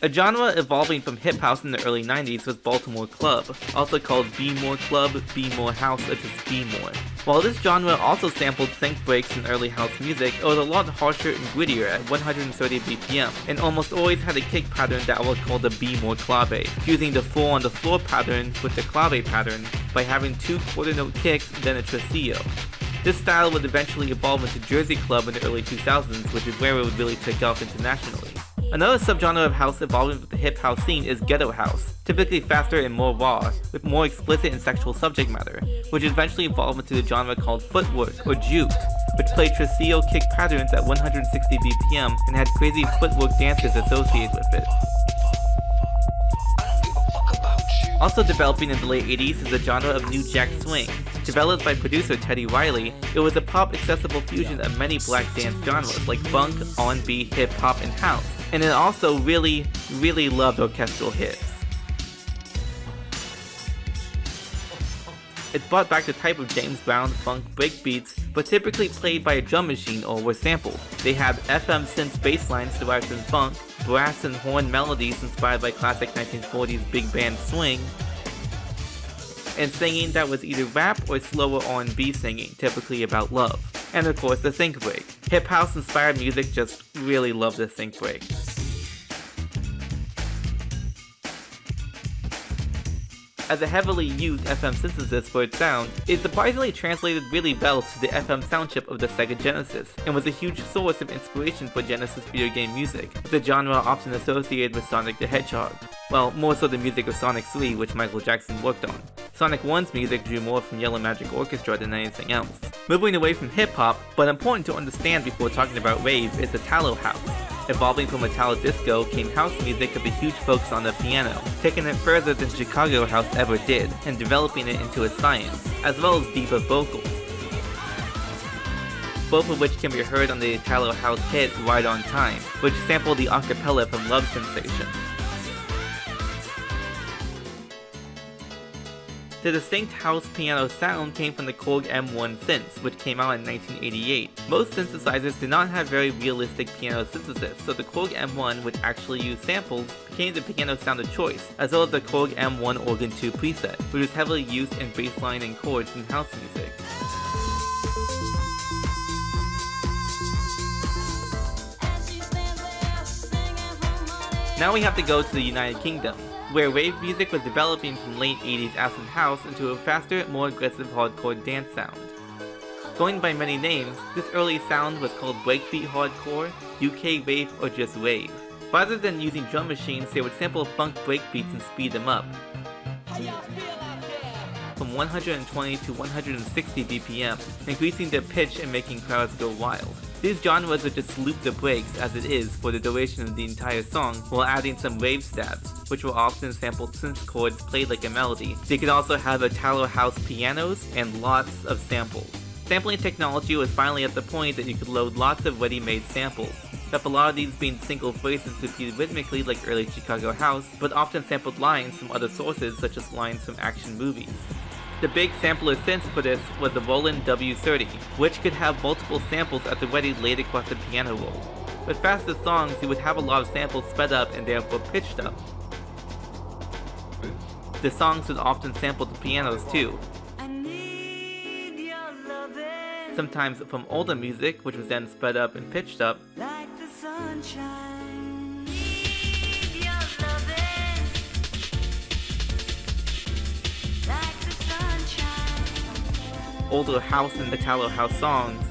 A genre evolving from hip house in the early 90s was Baltimore Club, also called B-More Club, B-More House, or just B-More. While this genre also sampled sync breaks in early house music, it was a lot harsher and grittier at 130 BPM, and almost always had a kick pattern that was called the B-More clave, fusing the 4 on the floor pattern with the clave pattern by having 2 quarter note kicks and then a tresillo. This style would eventually evolve into Jersey Club in the early 2000s, which is where it would really take off internationally. Another subgenre of house evolving with the hip house scene is ghetto house, typically faster and more raw, with more explicit and sexual subject matter, which eventually evolved into the genre called footwork or juke, which played tresillo kick patterns at 160 BPM and had crazy footwork dances associated with it. Also developing in the late 80s is the genre of New Jack Swing. Developed by producer Teddy Riley, it was a pop-accessible fusion of many black dance genres like funk, R&B, hip-hop, and house, and it also really loved orchestral hits. It brought back the type of James Brown funk breakbeats, but typically played by a drum machine or were sampled. They had FM synth bass lines derived from funk, brass and horn melodies inspired by classic 1940s big band swing, and singing that was either rap or slower R&B singing, typically about love. And of course the sync break. Hip house inspired music just really loved the sync break. As a heavily used FM synthesis for its sound, it surprisingly translated really well to the FM sound chip of the Sega Genesis, and was a huge source of inspiration for Genesis video game music, the genre often associated with Sonic the Hedgehog. Well, more so the music of Sonic 3, which Michael Jackson worked on. Sonic 1's music drew more from Yellow Magic Orchestra than anything else. Moving away from hip-hop, but important to understand before talking about rave, is Italo house. Evolving from Italo disco came house music with a huge focus on the piano, taking it further than Chicago house ever did, and developing it into a science, as well as diva vocals, both of which can be heard on the Italo house hit Right on Time, which sampled the acapella from Love Sensation. The distinct house piano sound came from the Korg M1 synths, which came out in 1988. Most synthesizers did not have very realistic piano synthesis, so the Korg M1, which actually used samples, became the piano sound of choice, as well as the Korg M1 Organ 2 preset, which was heavily used in bassline and chords in house music. Now we have to go to the United Kingdom, where rave music was developing from late 80s acid house into a faster, more aggressive hardcore dance sound. Going by many names, this early sound was called breakbeat hardcore, UK rave, or just rave. Rather than using drum machines, they would sample funk breakbeats and speed them up from 120 to 160 BPM, increasing their pitch and making crowds go wild. These genres would just loop the breaks as it is for the duration of the entire song while adding some rave stabs, which were often sampled synth chords played like a melody. They could also have Italo house pianos and lots of samples. Sampling technology was finally at the point that you could load lots of ready-made samples, with a lot of these being single phrases repeated rhythmically like early Chicago house, but often sampled lines from other sources such as lines from action movies. The big sampler synth for this was the Roland W30, which could have multiple samples at the ready laid across the piano roll. With faster songs, you would have a lot of samples sped up and therefore pitched up. The songs would often sample the pianos too, sometimes from older music, which was then sped up and pitched up, older house and Italo house songs,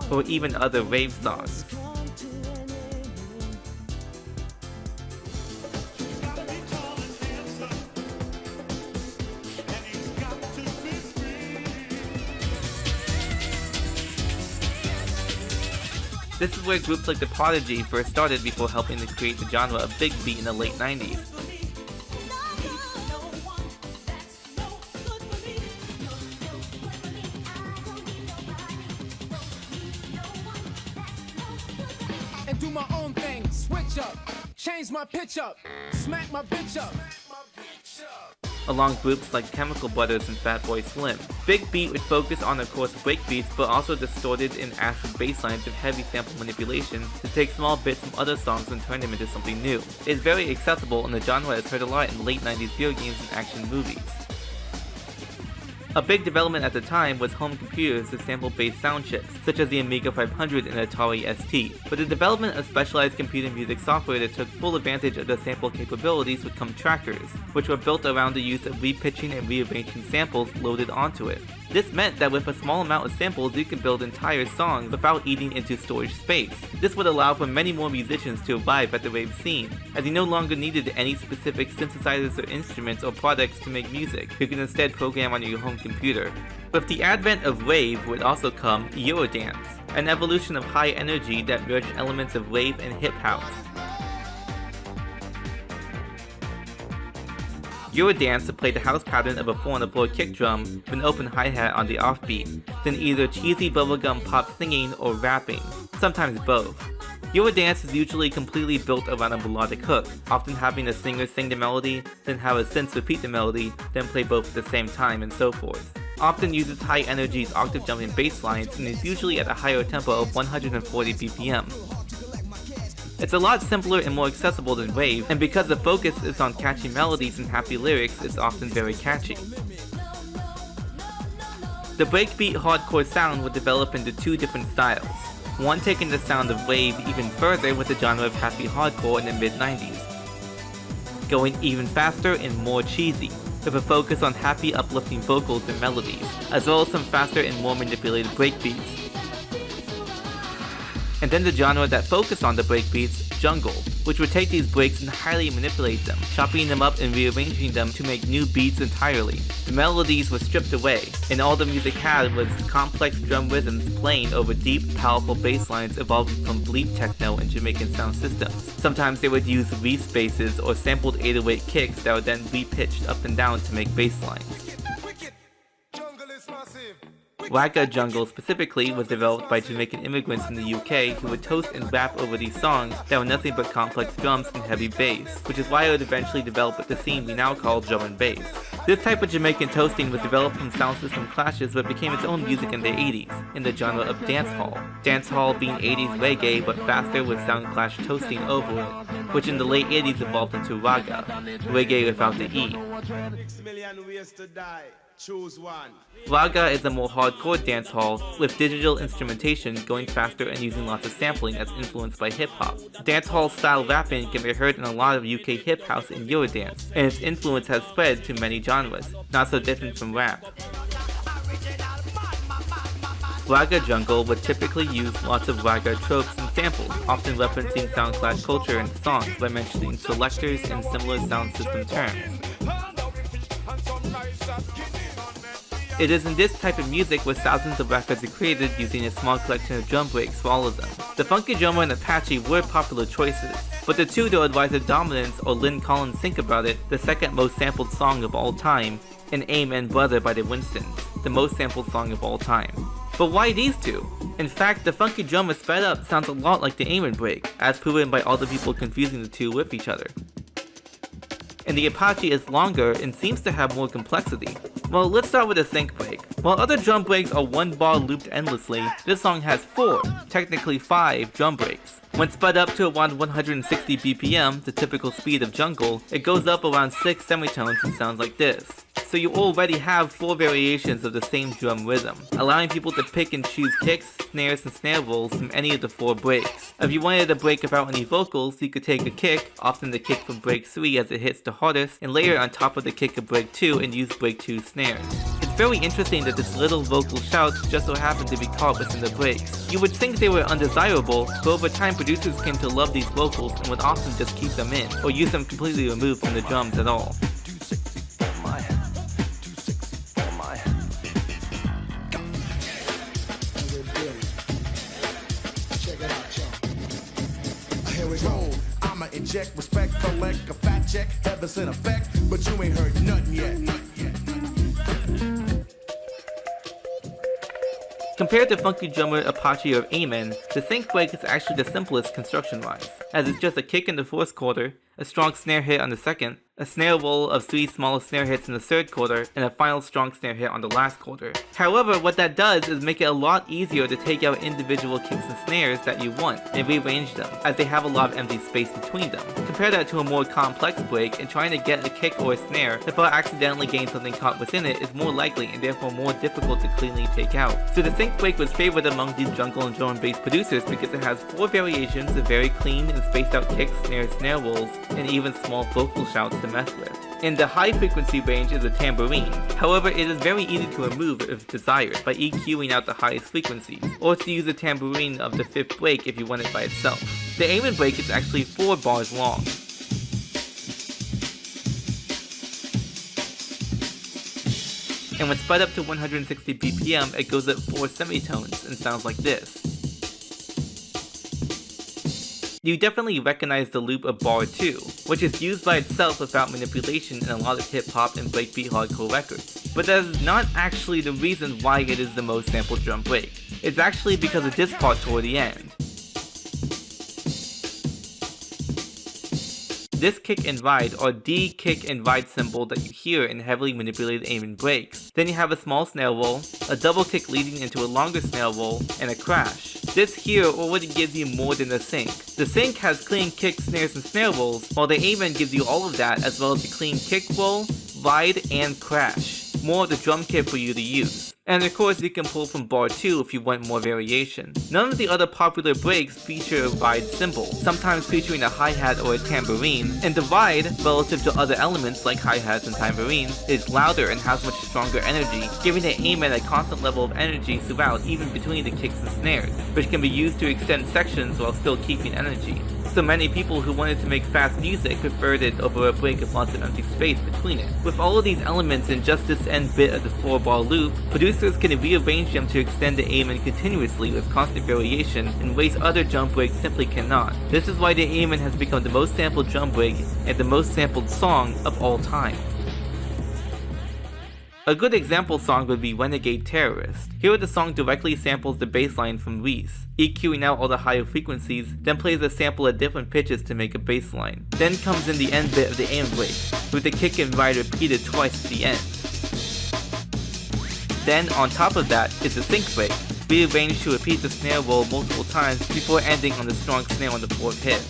or even other rave songs. This is where groups like The Prodigy first started before helping to create the genre of big beat in the late 90s. And do my own thing, switch up, change my pitch up, smack my bitch up. Along groups like Chemical Brothers and Fatboy Slim. Big Beat would focus on, of course, breakbeats, but also distorted and acid bass lines with heavy sample manipulation to take small bits from other songs and turn them into something new. It is very accessible, and the genre is heard a lot in late 90s video games and action movies. A big development at the time was home computers with sample-based sound chips, such as the Amiga 500 and Atari ST. But the development of specialized computer music software that took full advantage of the sample capabilities would come trackers, which were built around the use of repitching and rearranging samples loaded onto it. This meant that with a small amount of samples you could build entire songs without eating into storage space. This would allow for many more musicians to arrive at the rave scene, as you no longer needed any specific synthesizers or instruments or products to make music. You could instead program on your home computer. With the advent of rave would also come Eurodance, an evolution of Hi-NRG that merged elements of rave and hip house. Eurodance played the house pattern of a 4-on-the-floor kick drum with an open hi-hat on the offbeat, then either cheesy bubblegum pop singing or rapping, sometimes both. Eurodance is usually completely built around a melodic hook, often having a singer sing the melody, then have a synth repeat the melody, then play both at the same time, and so forth. Often uses Hi-NRG's octave jumping bass lines and is usually at a higher tempo of 140 BPM. It's a lot simpler and more accessible than rave, and because the focus is on catchy melodies and happy lyrics, it's often very catchy. The breakbeat hardcore sound would develop into two different styles, one taking the sound of rave even further with the genre of happy hardcore in the mid-90s, going even faster and more cheesy, with a focus on happy uplifting vocals and melodies, as well as some faster and more manipulated breakbeats. And then the genre that focused on the breakbeats jungle, which would take these breaks and highly manipulate them, chopping them up and rearranging them to make new beats entirely. The melodies were stripped away, and all the music had was complex drum rhythms playing over deep, powerful bass lines evolving from bleep techno and Jamaican sound systems. Sometimes they would use re-spaces or sampled 808 kicks that were then re-pitched up and down to make bass lines. Wagga Jungle specifically was developed by Jamaican immigrants in the UK who would toast and rap over these songs that were nothing but complex drums and heavy bass, which is why it would eventually develop the scene we now call drum and bass. This type of Jamaican toasting was developed from sound system clashes but became its own music in the 80s, in the genre of dancehall. Dancehall being 80s reggae but faster with sound clash toasting over it, which in the late 80s evolved into Wagga, reggae without the E. Wagga is a more hardcore dancehall with digital instrumentation going faster and using lots of sampling as influenced by hip-hop. Dancehall style rapping can be heard in a lot of UK hip house and Eurodance, and its influence has spread to many genres, not so different from rap. Wagga Jungle would typically use lots of Wagga tropes and samples, often referencing sound clash culture in songs by mentioning selectors and similar sound system terms. It is in this type of music where thousands of records are created using a small collection of drum breaks for all of them. The Funky Drummer and Apache were popular choices, but the two-door Advisor Dominance or Lynn Collins' Think About It, the second most sampled song of all time, and Amen Brother by the Winstons, the most sampled song of all time. But why these two? In fact, the Funky Drummer sped up sounds a lot like the Amen break, as proven by all the people confusing the two with each other. And the Apache is longer and seems to have more complexity. Well, let's start with a sync break. While other drum breaks are one bar looped endlessly, this song has 4, technically 5, drum breaks. When sped up to around 160 BPM, the typical speed of jungle, it goes up around 6 semitones and sounds like this. So you already have 4 variations of the same drum rhythm, allowing people to pick and choose kicks, snares, and snare rolls from any of the 4 breaks. If you wanted a break without any vocals, you could take a kick, often the kick from break 3 as it hits the hardest, and layer on top of the kick of break 2 and use break 2 snares. It's very interesting that this little vocal shouts just so happen to be caught within the breaks. You would think they were undesirable, but over time producers came to love these vocals and would often just keep them in, or use them completely removed from the drums at all. Inject respect, collect a fat check, heaven's in effect, but you ain't heard nothing yet. Compared to Funky Drummer, Apache, or Amen, the sync break is actually the simplest construction-wise, as it's just a kick in the 4th quarter, a strong snare hit on the 2nd, a snare roll of 3 smaller snare hits in the 3rd quarter, and a final strong snare hit on the last quarter. However, what that does is make it a lot easier to take out individual kicks and snares that you want and rearrange them, as they have a lot of empty space between them. Compare that to a more complex break, and trying to get a kick or a snare without accidentally getting something caught within it is more likely and therefore more difficult to cleanly take out. So the sync break was favored among these jungle and drum and bass producers because it has 4 variations of very clean and spaced out kicks, snares, snare rolls, and even small vocal shouts to mess with. In the high frequency range is a tambourine. However, it is very easy to remove if desired by EQing out the highest frequencies, or to use a tambourine of the 5th break if you want it by itself. The Amen break is actually 4 bars long. And when sped up to 160 BPM, it goes up 4 semitones and sounds like this. You definitely recognize the loop of bar 2, which is used by itself without manipulation in a lot of hip-hop and breakbeat hardcore records. But that is not actually the reason why it is the most sampled drum break. It's actually because of this part toward the end. This kick and ride, or D kick and ride symbol that you hear in heavily manipulated Amen breaks. Then you have a small snare roll, a double kick leading into a longer snare roll, and a crash. This here already gives you more than the sync. The sync has clean kick, snares, and snare rolls, while the Amen gives you all of that as well as a clean kick roll, ride, and crash. More of the drum kit for you to use. And of course you can pull from bar 2 if you want more variation. None of the other popular breaks feature a ride cymbal, sometimes featuring a hi-hat or a tambourine, and the ride, relative to other elements like hi-hats and tambourines, is louder and has much stronger energy, giving the Amen a constant level of energy throughout even between the kicks and snares, which can be used to extend sections while still keeping energy. So many people who wanted to make fast music preferred it over a break with lots of empty space between it. With all of these elements in just this end bit of the 4-bar loop, producers can rearrange them to extend the Amen continuously with constant variation in ways other drum breaks simply cannot. This is why the Amen has become the most sampled drum break and the most sampled song of all time. A good example song would be Renegade Terrorist. Here the song directly samples the bass line from Reese, EQing out all the higher frequencies, then plays a sample at different pitches to make a bass line. Then comes in the end bit of the Amen break, with the kick and ride repeated twice at the end. Then on top of that is the Synthwave, rearranged to repeat the snare roll multiple times before ending on the strong snare on the 4th hit.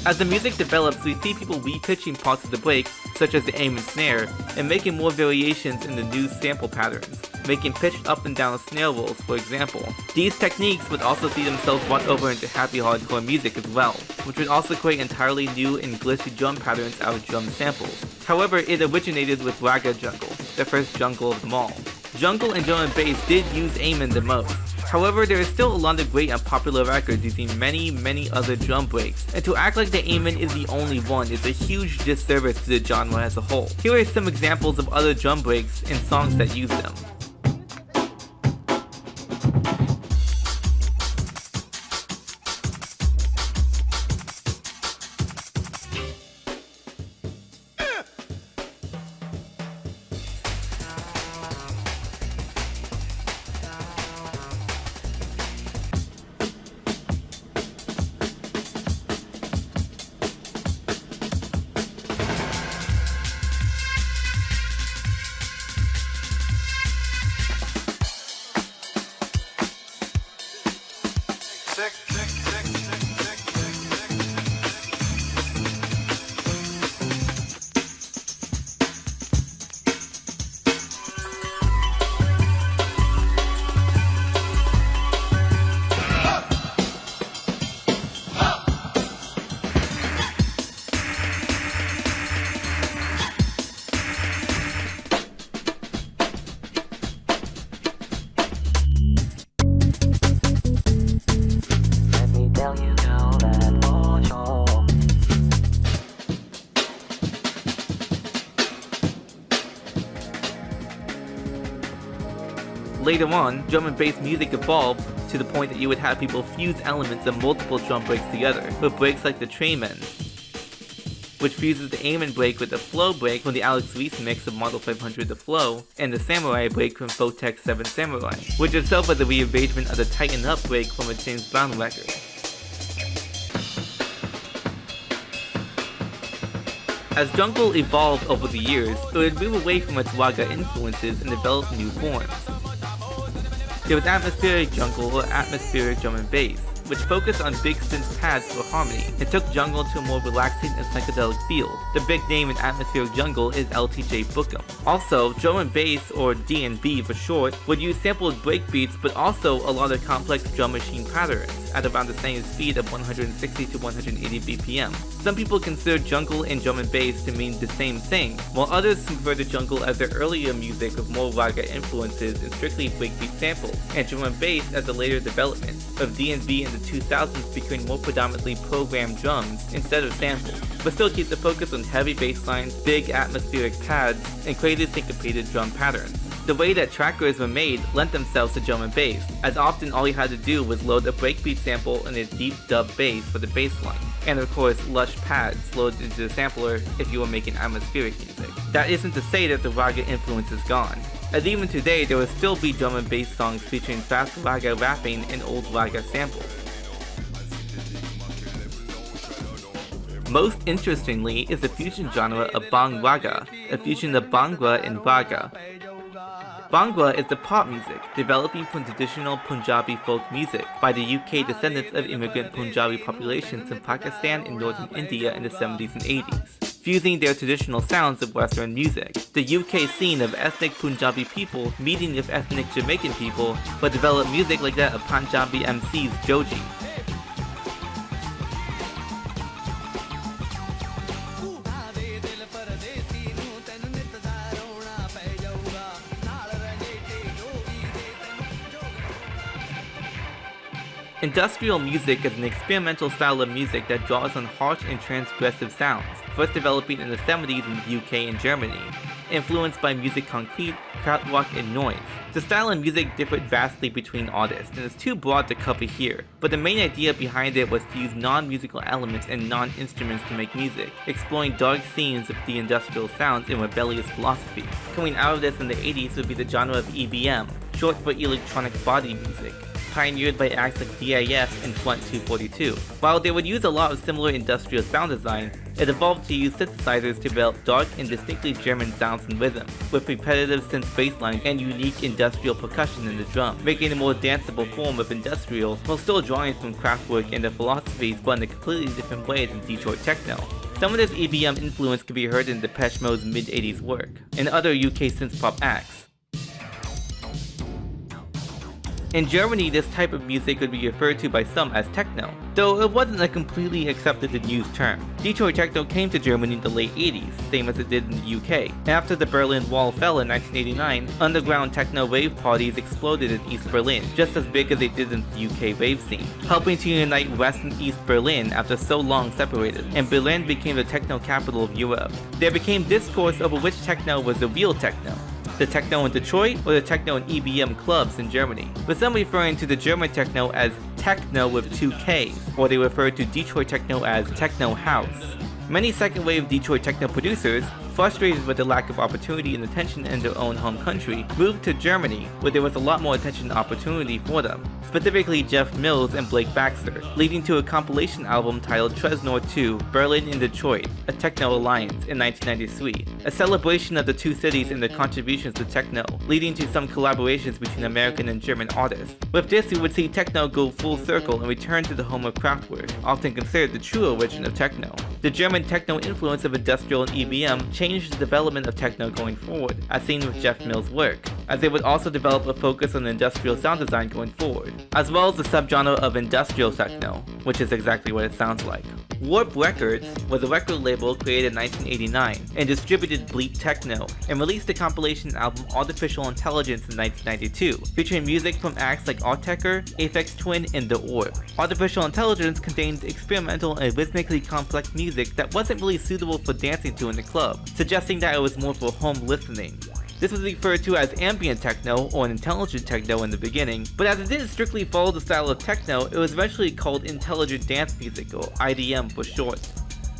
As the music develops, we see people re-pitching parts of the break, such as the Amen snare, and making more variations in the new sample patterns, making pitched up and down snare rolls, for example. These techniques would also see themselves brought over into happy hardcore music as well, which would also create entirely new and glitchy drum patterns out of drum samples. However, it originated with Raga Jungle, the first jungle of them all. Jungle and drum and bass did use Amen the most. However, there is still a lot of great and popular records using many other drum breaks, and to act like the Amen is the only one is a huge disservice to the genre as a whole. Here are some examples of other drum breaks and songs that use them. Later on, drum and bass music evolved to the point that you would have people fuse elements of multiple drum breaks together, with breaks like the Trayman, which fuses the Amen break with the Flow break from the Alex Reese mix of Model 500 The Flow, and the Samurai break from Photek 7 Samurai, which itself was a rearrangement of the Tighten Up break from a James Brown record. As jungle evolved over the years, it would move away from its Raga influences and develop new forms. There was atmospheric jungle or atmospheric drum and bass, which focused on big synth pads for harmony and took jungle to a more relaxing and psychedelic feel. The big name in atmospheric jungle is LTJ Bookham. Also, drum and bass, or D&B for short, would use sampled breakbeats but also a lot of complex drum machine patterns at around the same speed of 160 to 180 BPM. Some people consider jungle and drum and bass to mean the same thing, while others refer to jungle as their earlier music with more Raga influences and strictly breakbeat samples, and drum and bass as a later development of D&B in the 2000s becoming more predominantly programmed drums instead of samples, but still keep the focus on heavy bass lines, big atmospheric pads, and crazy syncopated drum patterns. The way that trackers were made lent themselves to drum and bass, as often all you had to do was load a breakbeat sample and a deep dub bass for the bass line, and of course lush pads loaded into the sampler if you were making atmospheric music. That isn't to say that the Raga influence is gone, as even today there will still be drum and bass songs featuring fast Raga rapping and old Raga samples. Most interestingly is the fusion genre of Bang Raga, a fusion of Bhangra and Raga. Bhangra is the pop music developing from traditional Punjabi folk music by the UK descendants of immigrant Punjabi populations in Pakistan and northern India in the 70s and 80s, fusing their traditional sounds of Western music. The UK scene of ethnic Punjabi people meeting with ethnic Jamaican people would develop music like that of Punjabi MC's Joji. Industrial music is an experimental style of music that draws on harsh and transgressive sounds, first developing in the 70s in the UK and Germany, influenced by music concrete, Kraftwerk, and noise. The style of music differed vastly between artists, and is too broad to cover here, but the main idea behind it was to use non-musical elements and non-instruments to make music, exploring dark themes of the industrial sounds and rebellious philosophy. Coming out of this in the 80s would be the genre of EBM, short for electronic body music, pioneered by acts like DIF and Front 242. While they would use a lot of similar industrial sound design, it evolved to use synthesizers to develop dark and distinctly German sounds and rhythms, with repetitive synth bassline and unique industrial percussion in the drum, making a more danceable form of industrial while still drawing from Kraftwerk and their philosophies but in a completely different way than Detroit techno. Some of this EBM influence can be heard in Depeche Mode's mid-80s work, and other UK synthpop acts. In Germany, this type of music would be referred to by some as techno, though it wasn't a completely accepted and used term. Detroit techno came to Germany in the late 80s, same as it did in the UK. After the Berlin Wall fell in 1989, underground techno rave parties exploded in East Berlin, just as big as they did in the UK rave scene, helping to unite West and East Berlin after so long separated, and Berlin became the techno capital of Europe. There became discourse over which techno was the real techno, the techno in Detroit or the techno in EBM clubs in Germany, with some referring to the German techno as techno with 2 Ks, or they referred to Detroit techno as techno house. Many second wave Detroit techno producers, frustrated with the lack of opportunity and attention in their own home country, moved to Germany, where there was a lot more attention and opportunity for them, specifically Jeff Mills and Blake Baxter, leading to a compilation album titled Tresnor 2, Berlin and Detroit, a Techno Alliance in 1993, a celebration of the two cities and their contributions to techno, leading to some collaborations between American and German artists. With this, we would see techno go full circle and return to the home of Kraftwerk, often considered the true origin of techno. The German techno influence of industrial and EBM changed the development of techno going forward, as seen with Jeff Mills' work, as they would also develop a focus on industrial sound design going forward, as well as the subgenre of industrial techno, which is exactly what it sounds like. Warp Records was a record label created in 1989 and distributed bleep techno, and released a compilation album Artificial Intelligence in 1992, featuring music from acts like Artecker, Aphex Twin, and The Orb. Artificial Intelligence contained experimental and rhythmically complex music that wasn't really suitable for dancing to in the club, suggesting that it was more for home listening. This was referred to as ambient techno or intelligent techno in the beginning, but as it didn't strictly follow the style of techno, it was eventually called intelligent dance music, or IDM for short.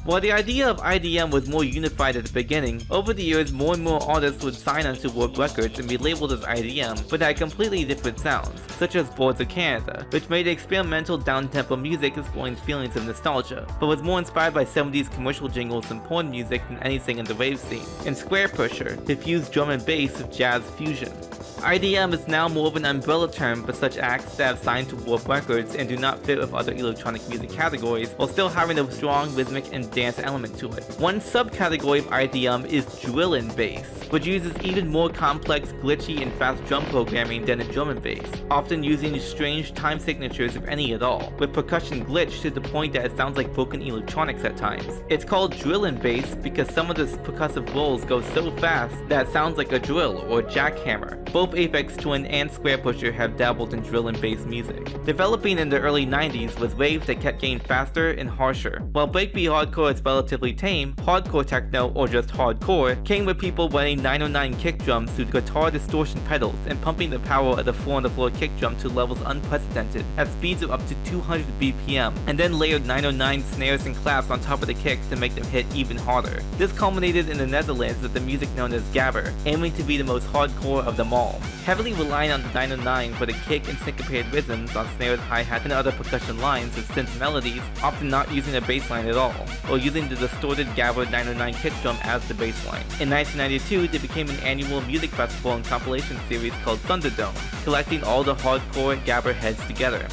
While the idea of IDM was more unified at the beginning, over the years more and more artists would sign onto Warp Records and be labeled as IDM, but had completely different sounds, such as Boards of Canada, which made experimental down-tempo music exploring feelings of nostalgia, but was more inspired by 70s commercial jingles and porn music than anything in the rave scene, and Square Pusher, who fused drum and bass with jazz fusion. IDM is now more of an umbrella term for such acts that have signed to Warp Records and do not fit with other electronic music categories, while still having a strong rhythmic and dance element to it. One subcategory of IDM is drill and bass, which uses even more complex, glitchy, and fast drum programming than a drum and bass, often using strange time signatures if any at all, with percussion glitch to the point that it sounds like broken electronics at times. It's called drill and bass because some of the percussive rolls go so fast that it sounds like a drill or jackhammer. Both Aphex Twin and Square Pusher have dabbled in drill and bass music. Developing in the early 90s was waves that kept getting faster and harsher. While breakbeat hardcore is relatively tame, hardcore techno, or just hardcore, came with people running 909 kick drums through guitar distortion pedals and pumping the power of the 4-on-the-floor kick drum to levels unprecedented at speeds of up to 200 BPM, and then layered 909 snares and claps on top of the kicks to make them hit even harder. This culminated in the Netherlands with the music known as gabber, aiming to be the most hardcore of them all, heavily relying on the 909 for the kick and syncopated rhythms on snares, hi-hats, and other percussion lines with synth melodies, often not using a bass line at all, or using the distorted gabber 909 kick drum as the bass line. In 1992, they became an annual music festival and compilation series called Thunderdome, collecting all the hardcore gabber heads together.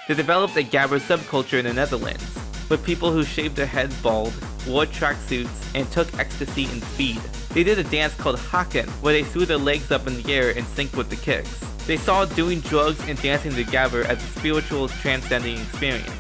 They developed a gabber subculture in the Netherlands, with people who shaved their heads bald, wore tracksuits, and took ecstasy and speed. They did a dance called Haken, where they threw their legs up in the air in sync with the kicks. They saw doing drugs and dancing to gabber as a spiritual, transcending experience,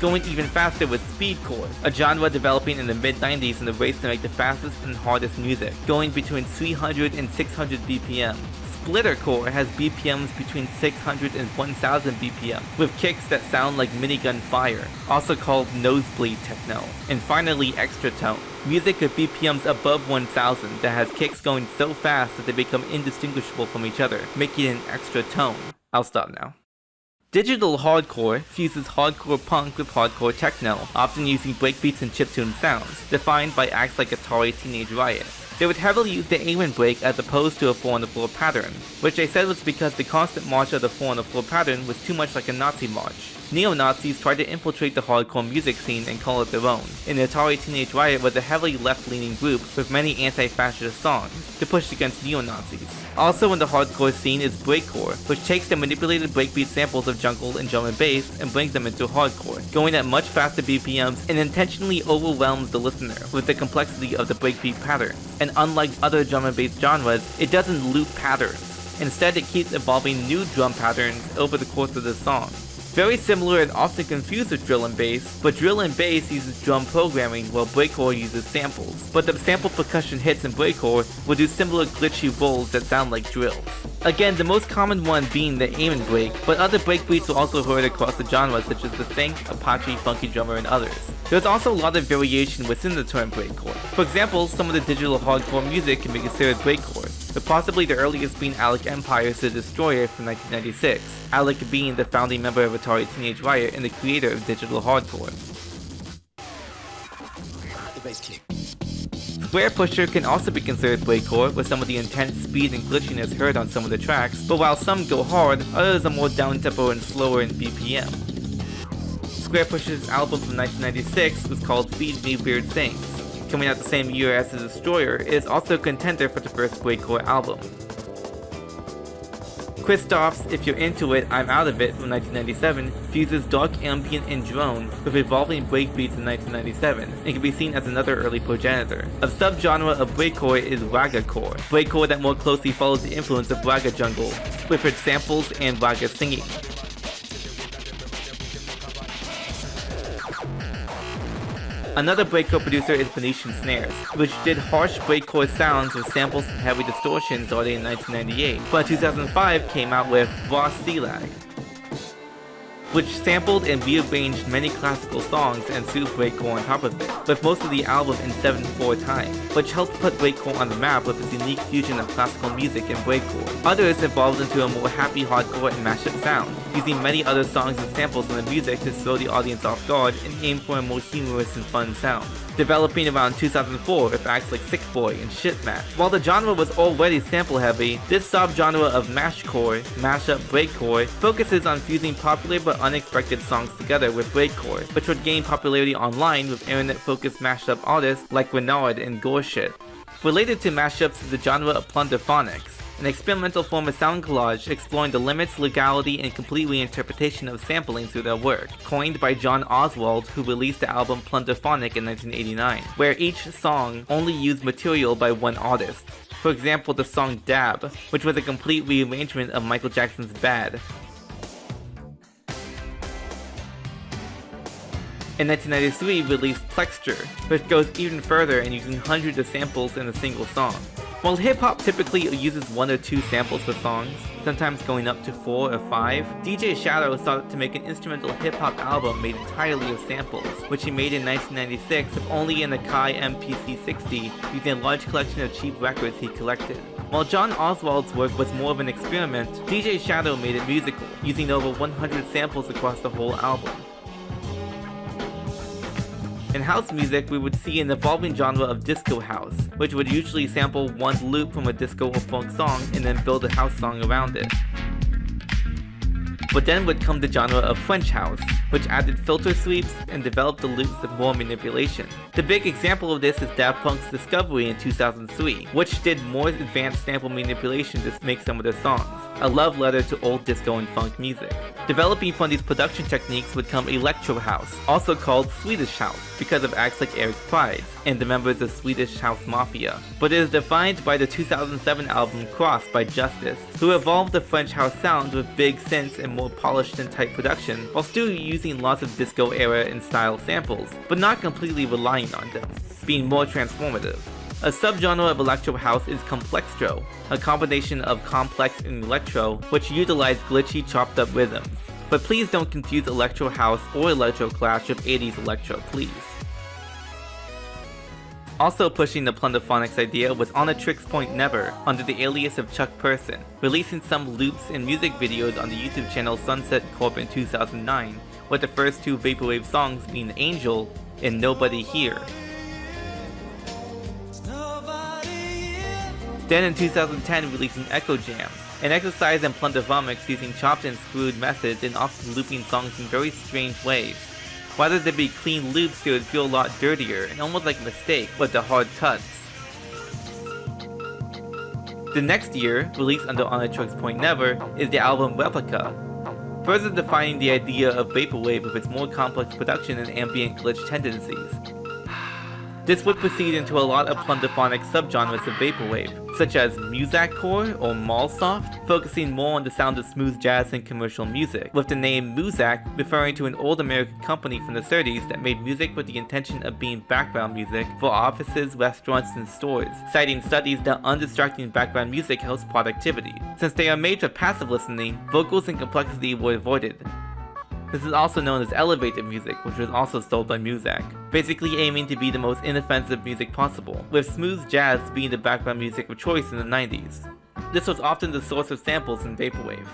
going even faster with speedcore, a genre developing in the mid-90s in the race to make the fastest and hardest music, going between 300 and 600 BPM. Splittercore has BPMs between 600 and 1000 BPM, with kicks that sound like minigun fire, also called nosebleed techno. And finally, extra tone, music with BPMs above 1000 that has kicks going so fast that they become indistinguishable from each other, making it an extra tone. I'll stop now. Digital hardcore fuses hardcore punk with hardcore techno, often using breakbeats and chiptune sounds, defined by acts like Atari Teenage Riot. They would heavily use the aim break as opposed to a 4-on-the-floor pattern, which they said was because the constant march of the 4-on-the-floor pattern was too much like a Nazi march. Neo-Nazis tried to infiltrate the hardcore music scene and call it their own, and Atari Teenage Riot was a heavily left-leaning group with many anti-fascist songs to push against neo-Nazis. Also in the hardcore scene is breakcore, which takes the manipulated breakbeat samples of jungle and drum and bass and brings them into hardcore, going at much faster BPMs and intentionally overwhelms the listener with the complexity of the breakbeat pattern. And unlike other drum and bass genres, it doesn't loop patterns. Instead, it keeps evolving new drum patterns over the course of the song. Very similar and often confused with drill and bass, but drill and bass uses drum programming while breakcore uses samples. But the sample percussion hits in breakcore will do similar glitchy rolls that sound like drills. Again, the most common one being the aim and break, but other breakbeats are also heard across the genres such as the Think, Apache, Funky Drummer, and others. There's also a lot of variation within the term breakcore. For example, some of the digital hardcore music can be considered breakcore, with possibly the earliest being Alec Empire's The Destroyer from 1996, Alec being the founding member of Atari Teenage Riot and the creator of digital hardcore. Square Pusher can also be considered breakcore, with some of the intense speed and glitchiness heard on some of the tracks, but while some go hard, others are more down-tempo and slower in BPM. Square Pusher's album from 1996 was called Feed Me Weird Things. Coming out the same year as The Destroyer, it is also a contender for the first breakcore album. Christoph's If You're Into It, I'm Out of It from 1997 fuses dark ambient and drone with evolving breakbeats in 1997 and can be seen as another early progenitor. A subgenre of breakcore is ragacore, breakcore that more closely follows the influence of raga jungle, with its samples and raga singing. Another breakcore producer is Phoenician Snares, which did harsh breakcore sounds with samples and heavy distortion starting in 1998, but in 2005 came out with Ross Sealag, which sampled and rearranged many classical songs and threw breakcore on top of it, with most of the album in 7/4 time, which helped put breakcore on the map with its unique fusion of classical music and breakcore. Others evolved into a more happy hardcore and mashup sound, using many other songs and samples in the music to throw the audience off guard and aim for a more humorous and fun sound, developing around 2004 with acts like Sick Boy and Shit Match. While the genre was already sample heavy, this subgenre of mashcore, mashup breakcore, focuses on fusing popular but unexpected songs together with breakcore, which would gain popularity online with internet-focused mashup artists like Renard and Goreshit. Related to mashups is the genre of Plunderphonics, an experimental form of sound collage exploring the limits, legality, and complete reinterpretation of sampling through their work, coined by John Oswald, who released the album Plunderphonic in 1989, where each song only used material by one artist. For example, the song Dab, which was a complete rearrangement of Michael Jackson's Bad. In 1993 released Plexture, which goes even further in using hundreds of samples in a single song. While hip-hop typically uses 1 or 2 samples for songs, sometimes going up to 4 or 5, DJ Shadow started to make an instrumental hip-hop album made entirely of samples, which he made in 1996 with only an Akai MPC-60 using a large collection of cheap records he collected. While John Oswald's work was more of an experiment, DJ Shadow made it musical, using over 100 samples across the whole album. In house music, we would see an evolving genre of disco house, which would usually sample one loop from a disco or funk song and then build a house song around it. But then would come the genre of French house, which added filter sweeps and developed the loops with more manipulation. The big example of this is Daft Punk's Discovery in 2003, which did more advanced sample manipulation to make some of their songs, a love letter to old disco and funk music. Developing from these production techniques would come Electro House, also called Swedish House, because of acts like Eric Prydz and the members of Swedish House Mafia. But it is defined by the 2007 album Cross by Justice, who evolved the French house sound with big synths and more polished and tight production, while still using lots of disco era and style samples, but not completely relying on them, being more transformative. A subgenre of electro house is complextro, a combination of complex and electro which utilize glitchy chopped up rhythms. But please don't confuse electro house or electro clash with 80s electro, please. Also pushing the Plunderphonics idea was On a Trick's Point Never under the alias of Chuck Person, releasing some loops and music videos on the YouTube channel Sunset Corp in 2009, with the first two Vaporwave songs being Angel and Nobody Here. Then in 2010 releasing Echo Jam, an exercise in Plunderphonics using chopped and screwed methods and often looping songs in very strange ways. Rather than be clean loops, they would feel a lot dirtier and almost like a mistake with the hard cuts. The next year, released under On a Trick's Point Never, is the album Replica, further defining the idea of Vaporwave with its more complex production and ambient glitch tendencies. This would proceed into a lot of Plunderphonic subgenres of Vaporwave, such as Muzakcore or Mallsoft, focusing more on the sound of smooth jazz and commercial music, with the name Muzak referring to an old American company from the 30s that made music with the intention of being background music for offices, restaurants, and stores, citing studies that undistracting background music helps productivity. Since they are made for passive listening, vocals and complexity were avoided. This is also known as elevated music, which was also stole by Muzak, basically aiming to be the most inoffensive music possible, with smooth jazz being the background music of choice in the 90s. This was often the source of samples in Vaporwave.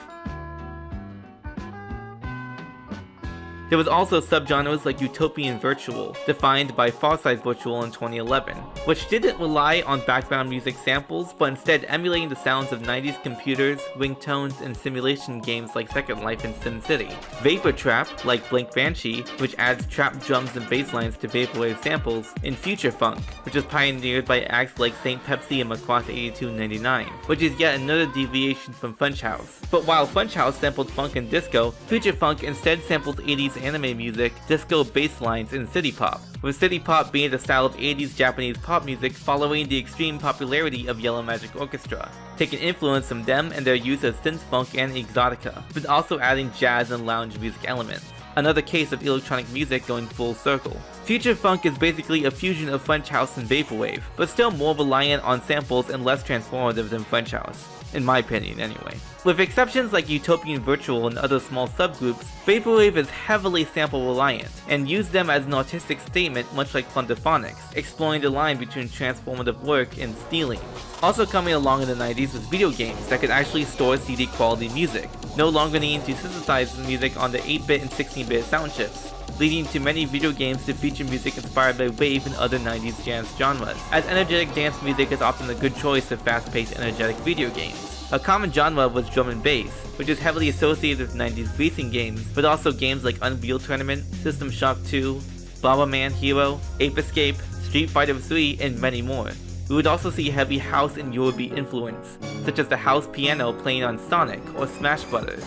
There was also subgenres like Utopian Virtual, defined by Farsight Virtual in 2011, which didn't rely on background music samples, but instead emulating the sounds of 90s computers, ringtones, and simulation games like Second Life and SimCity. Vapor Trap, like Blink Banshee, which adds trap drums and bass lines to Vaporwave samples, and Future Funk, which was pioneered by acts like St. Pepsi and Macross 8299, which is yet another deviation from Funch House. But while Funch House sampled funk and disco, Future Funk instead sampled 80s anime music, disco bass lines, and city pop, with city pop being the style of 80s Japanese pop music following the extreme popularity of Yellow Magic Orchestra, taking influence from them and their use of synth funk and exotica, but also adding jazz and lounge music elements. Another case of electronic music going full circle. Future Funk is basically a fusion of Funch House and Vaporwave, but still more reliant on samples and less transformative than Funch House, in my opinion anyway. With exceptions like Utopian Virtual and other small subgroups, Vaporwave is heavily sample reliant, and used them as an artistic statement much like Plunderphonics, exploring the line between transformative work and stealing. Also coming along in the 90s was video games that could actually store CD quality music, no longer needing to synthesize the music on the 8-bit and 16-bit sound chips, leading to many video games to feature music inspired by wave and other 90s dance genres, as energetic dance music is often a good choice of fast-paced energetic video games. A common genre was drum and bass, which is heavily associated with 90s racing games, but also games like Unreal Tournament, System Shock 2, Bomberman Hero, Ape Escape, Street Fighter 3, and many more. We would also see heavy house and Eurobeat influence, such as the house piano playing on Sonic or Smash Brothers.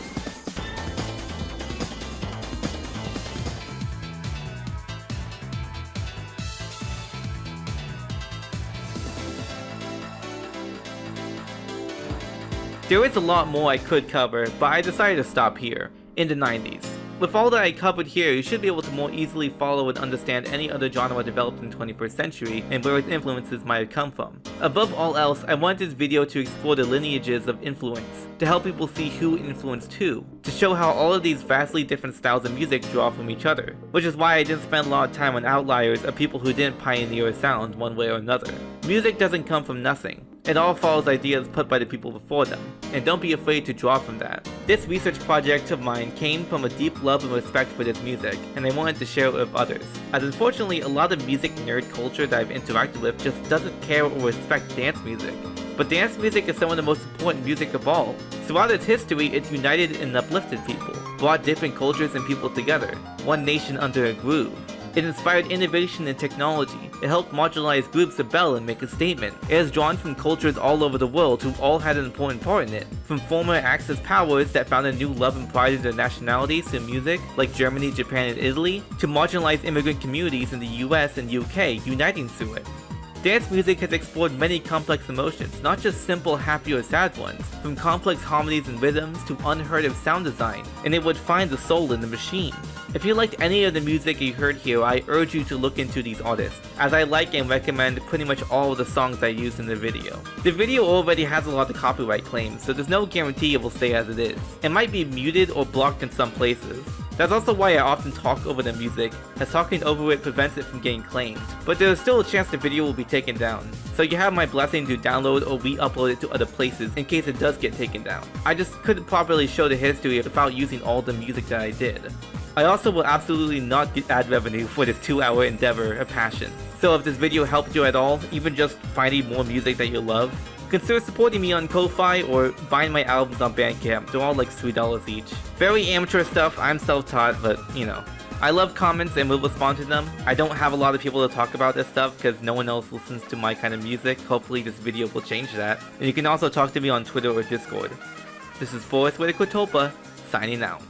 There is a lot more I could cover, but I decided to stop here, in the 90s. With all that I covered here, you should be able to more easily follow and understand any other genre developed in the 21st century and where its influences might have come from. Above all else, I wanted this video to explore the lineages of influence, to help people see who influenced who, to show how all of these vastly different styles of music draw from each other, which is why I didn't spend a lot of time on outliers of people who didn't pioneer a sound one way or another. Music doesn't come from nothing. It all follows ideas put by the people before them, and don't be afraid to draw from that. This research project of mine came from a deep love and respect for this music, and I wanted to share it with others, as unfortunately a lot of music nerd culture that I've interacted with just doesn't care or respect dance music. But dance music is some of the most important music of all. Throughout its history, it's united and uplifted people, brought different cultures and people together, one nation under a groove. It inspired innovation and technology. It helped marginalized groups rebel and make a statement. It has drawn from cultures all over the world who all had an important part in it. From former Axis powers that found a new love and pride in their nationalities through music, like Germany, Japan, and Italy, to marginalized immigrant communities in the US and UK uniting through it. Dance music has explored many complex emotions, not just simple happy or sad ones, from complex harmonies and rhythms to unheard of sound design, and it would find the soul in the machine. If you liked any of the music you heard here, I urge you to look into these artists, as I like and recommend pretty much all of the songs I used in the video. The video already has a lot of copyright claims, so there's no guarantee it will stay as it is. It might be muted or blocked in some places. That's also why I often talk over the music, as talking over it prevents it from getting claimed. But there is still a chance the video will be taken down, so you have my blessing to download or re-upload it to other places in case it does get taken down. I just couldn't properly show the history without using all the music that I did. I also will absolutely not get ad revenue for this 2-hour endeavor of passion. So if this video helped you at all, even just finding more music that you love, consider supporting me on Ko-Fi or buying my albums on Bandcamp. They're all like $3 each. Very amateur stuff, I'm self-taught, but you know. I love comments and will respond to them. I don't have a lot of people to talk about this stuff because no one else listens to my kind of music. Hopefully this video will change that. And you can also talk to me on Twitter or Discord. This is Forrest Whitaker Topa, signing out.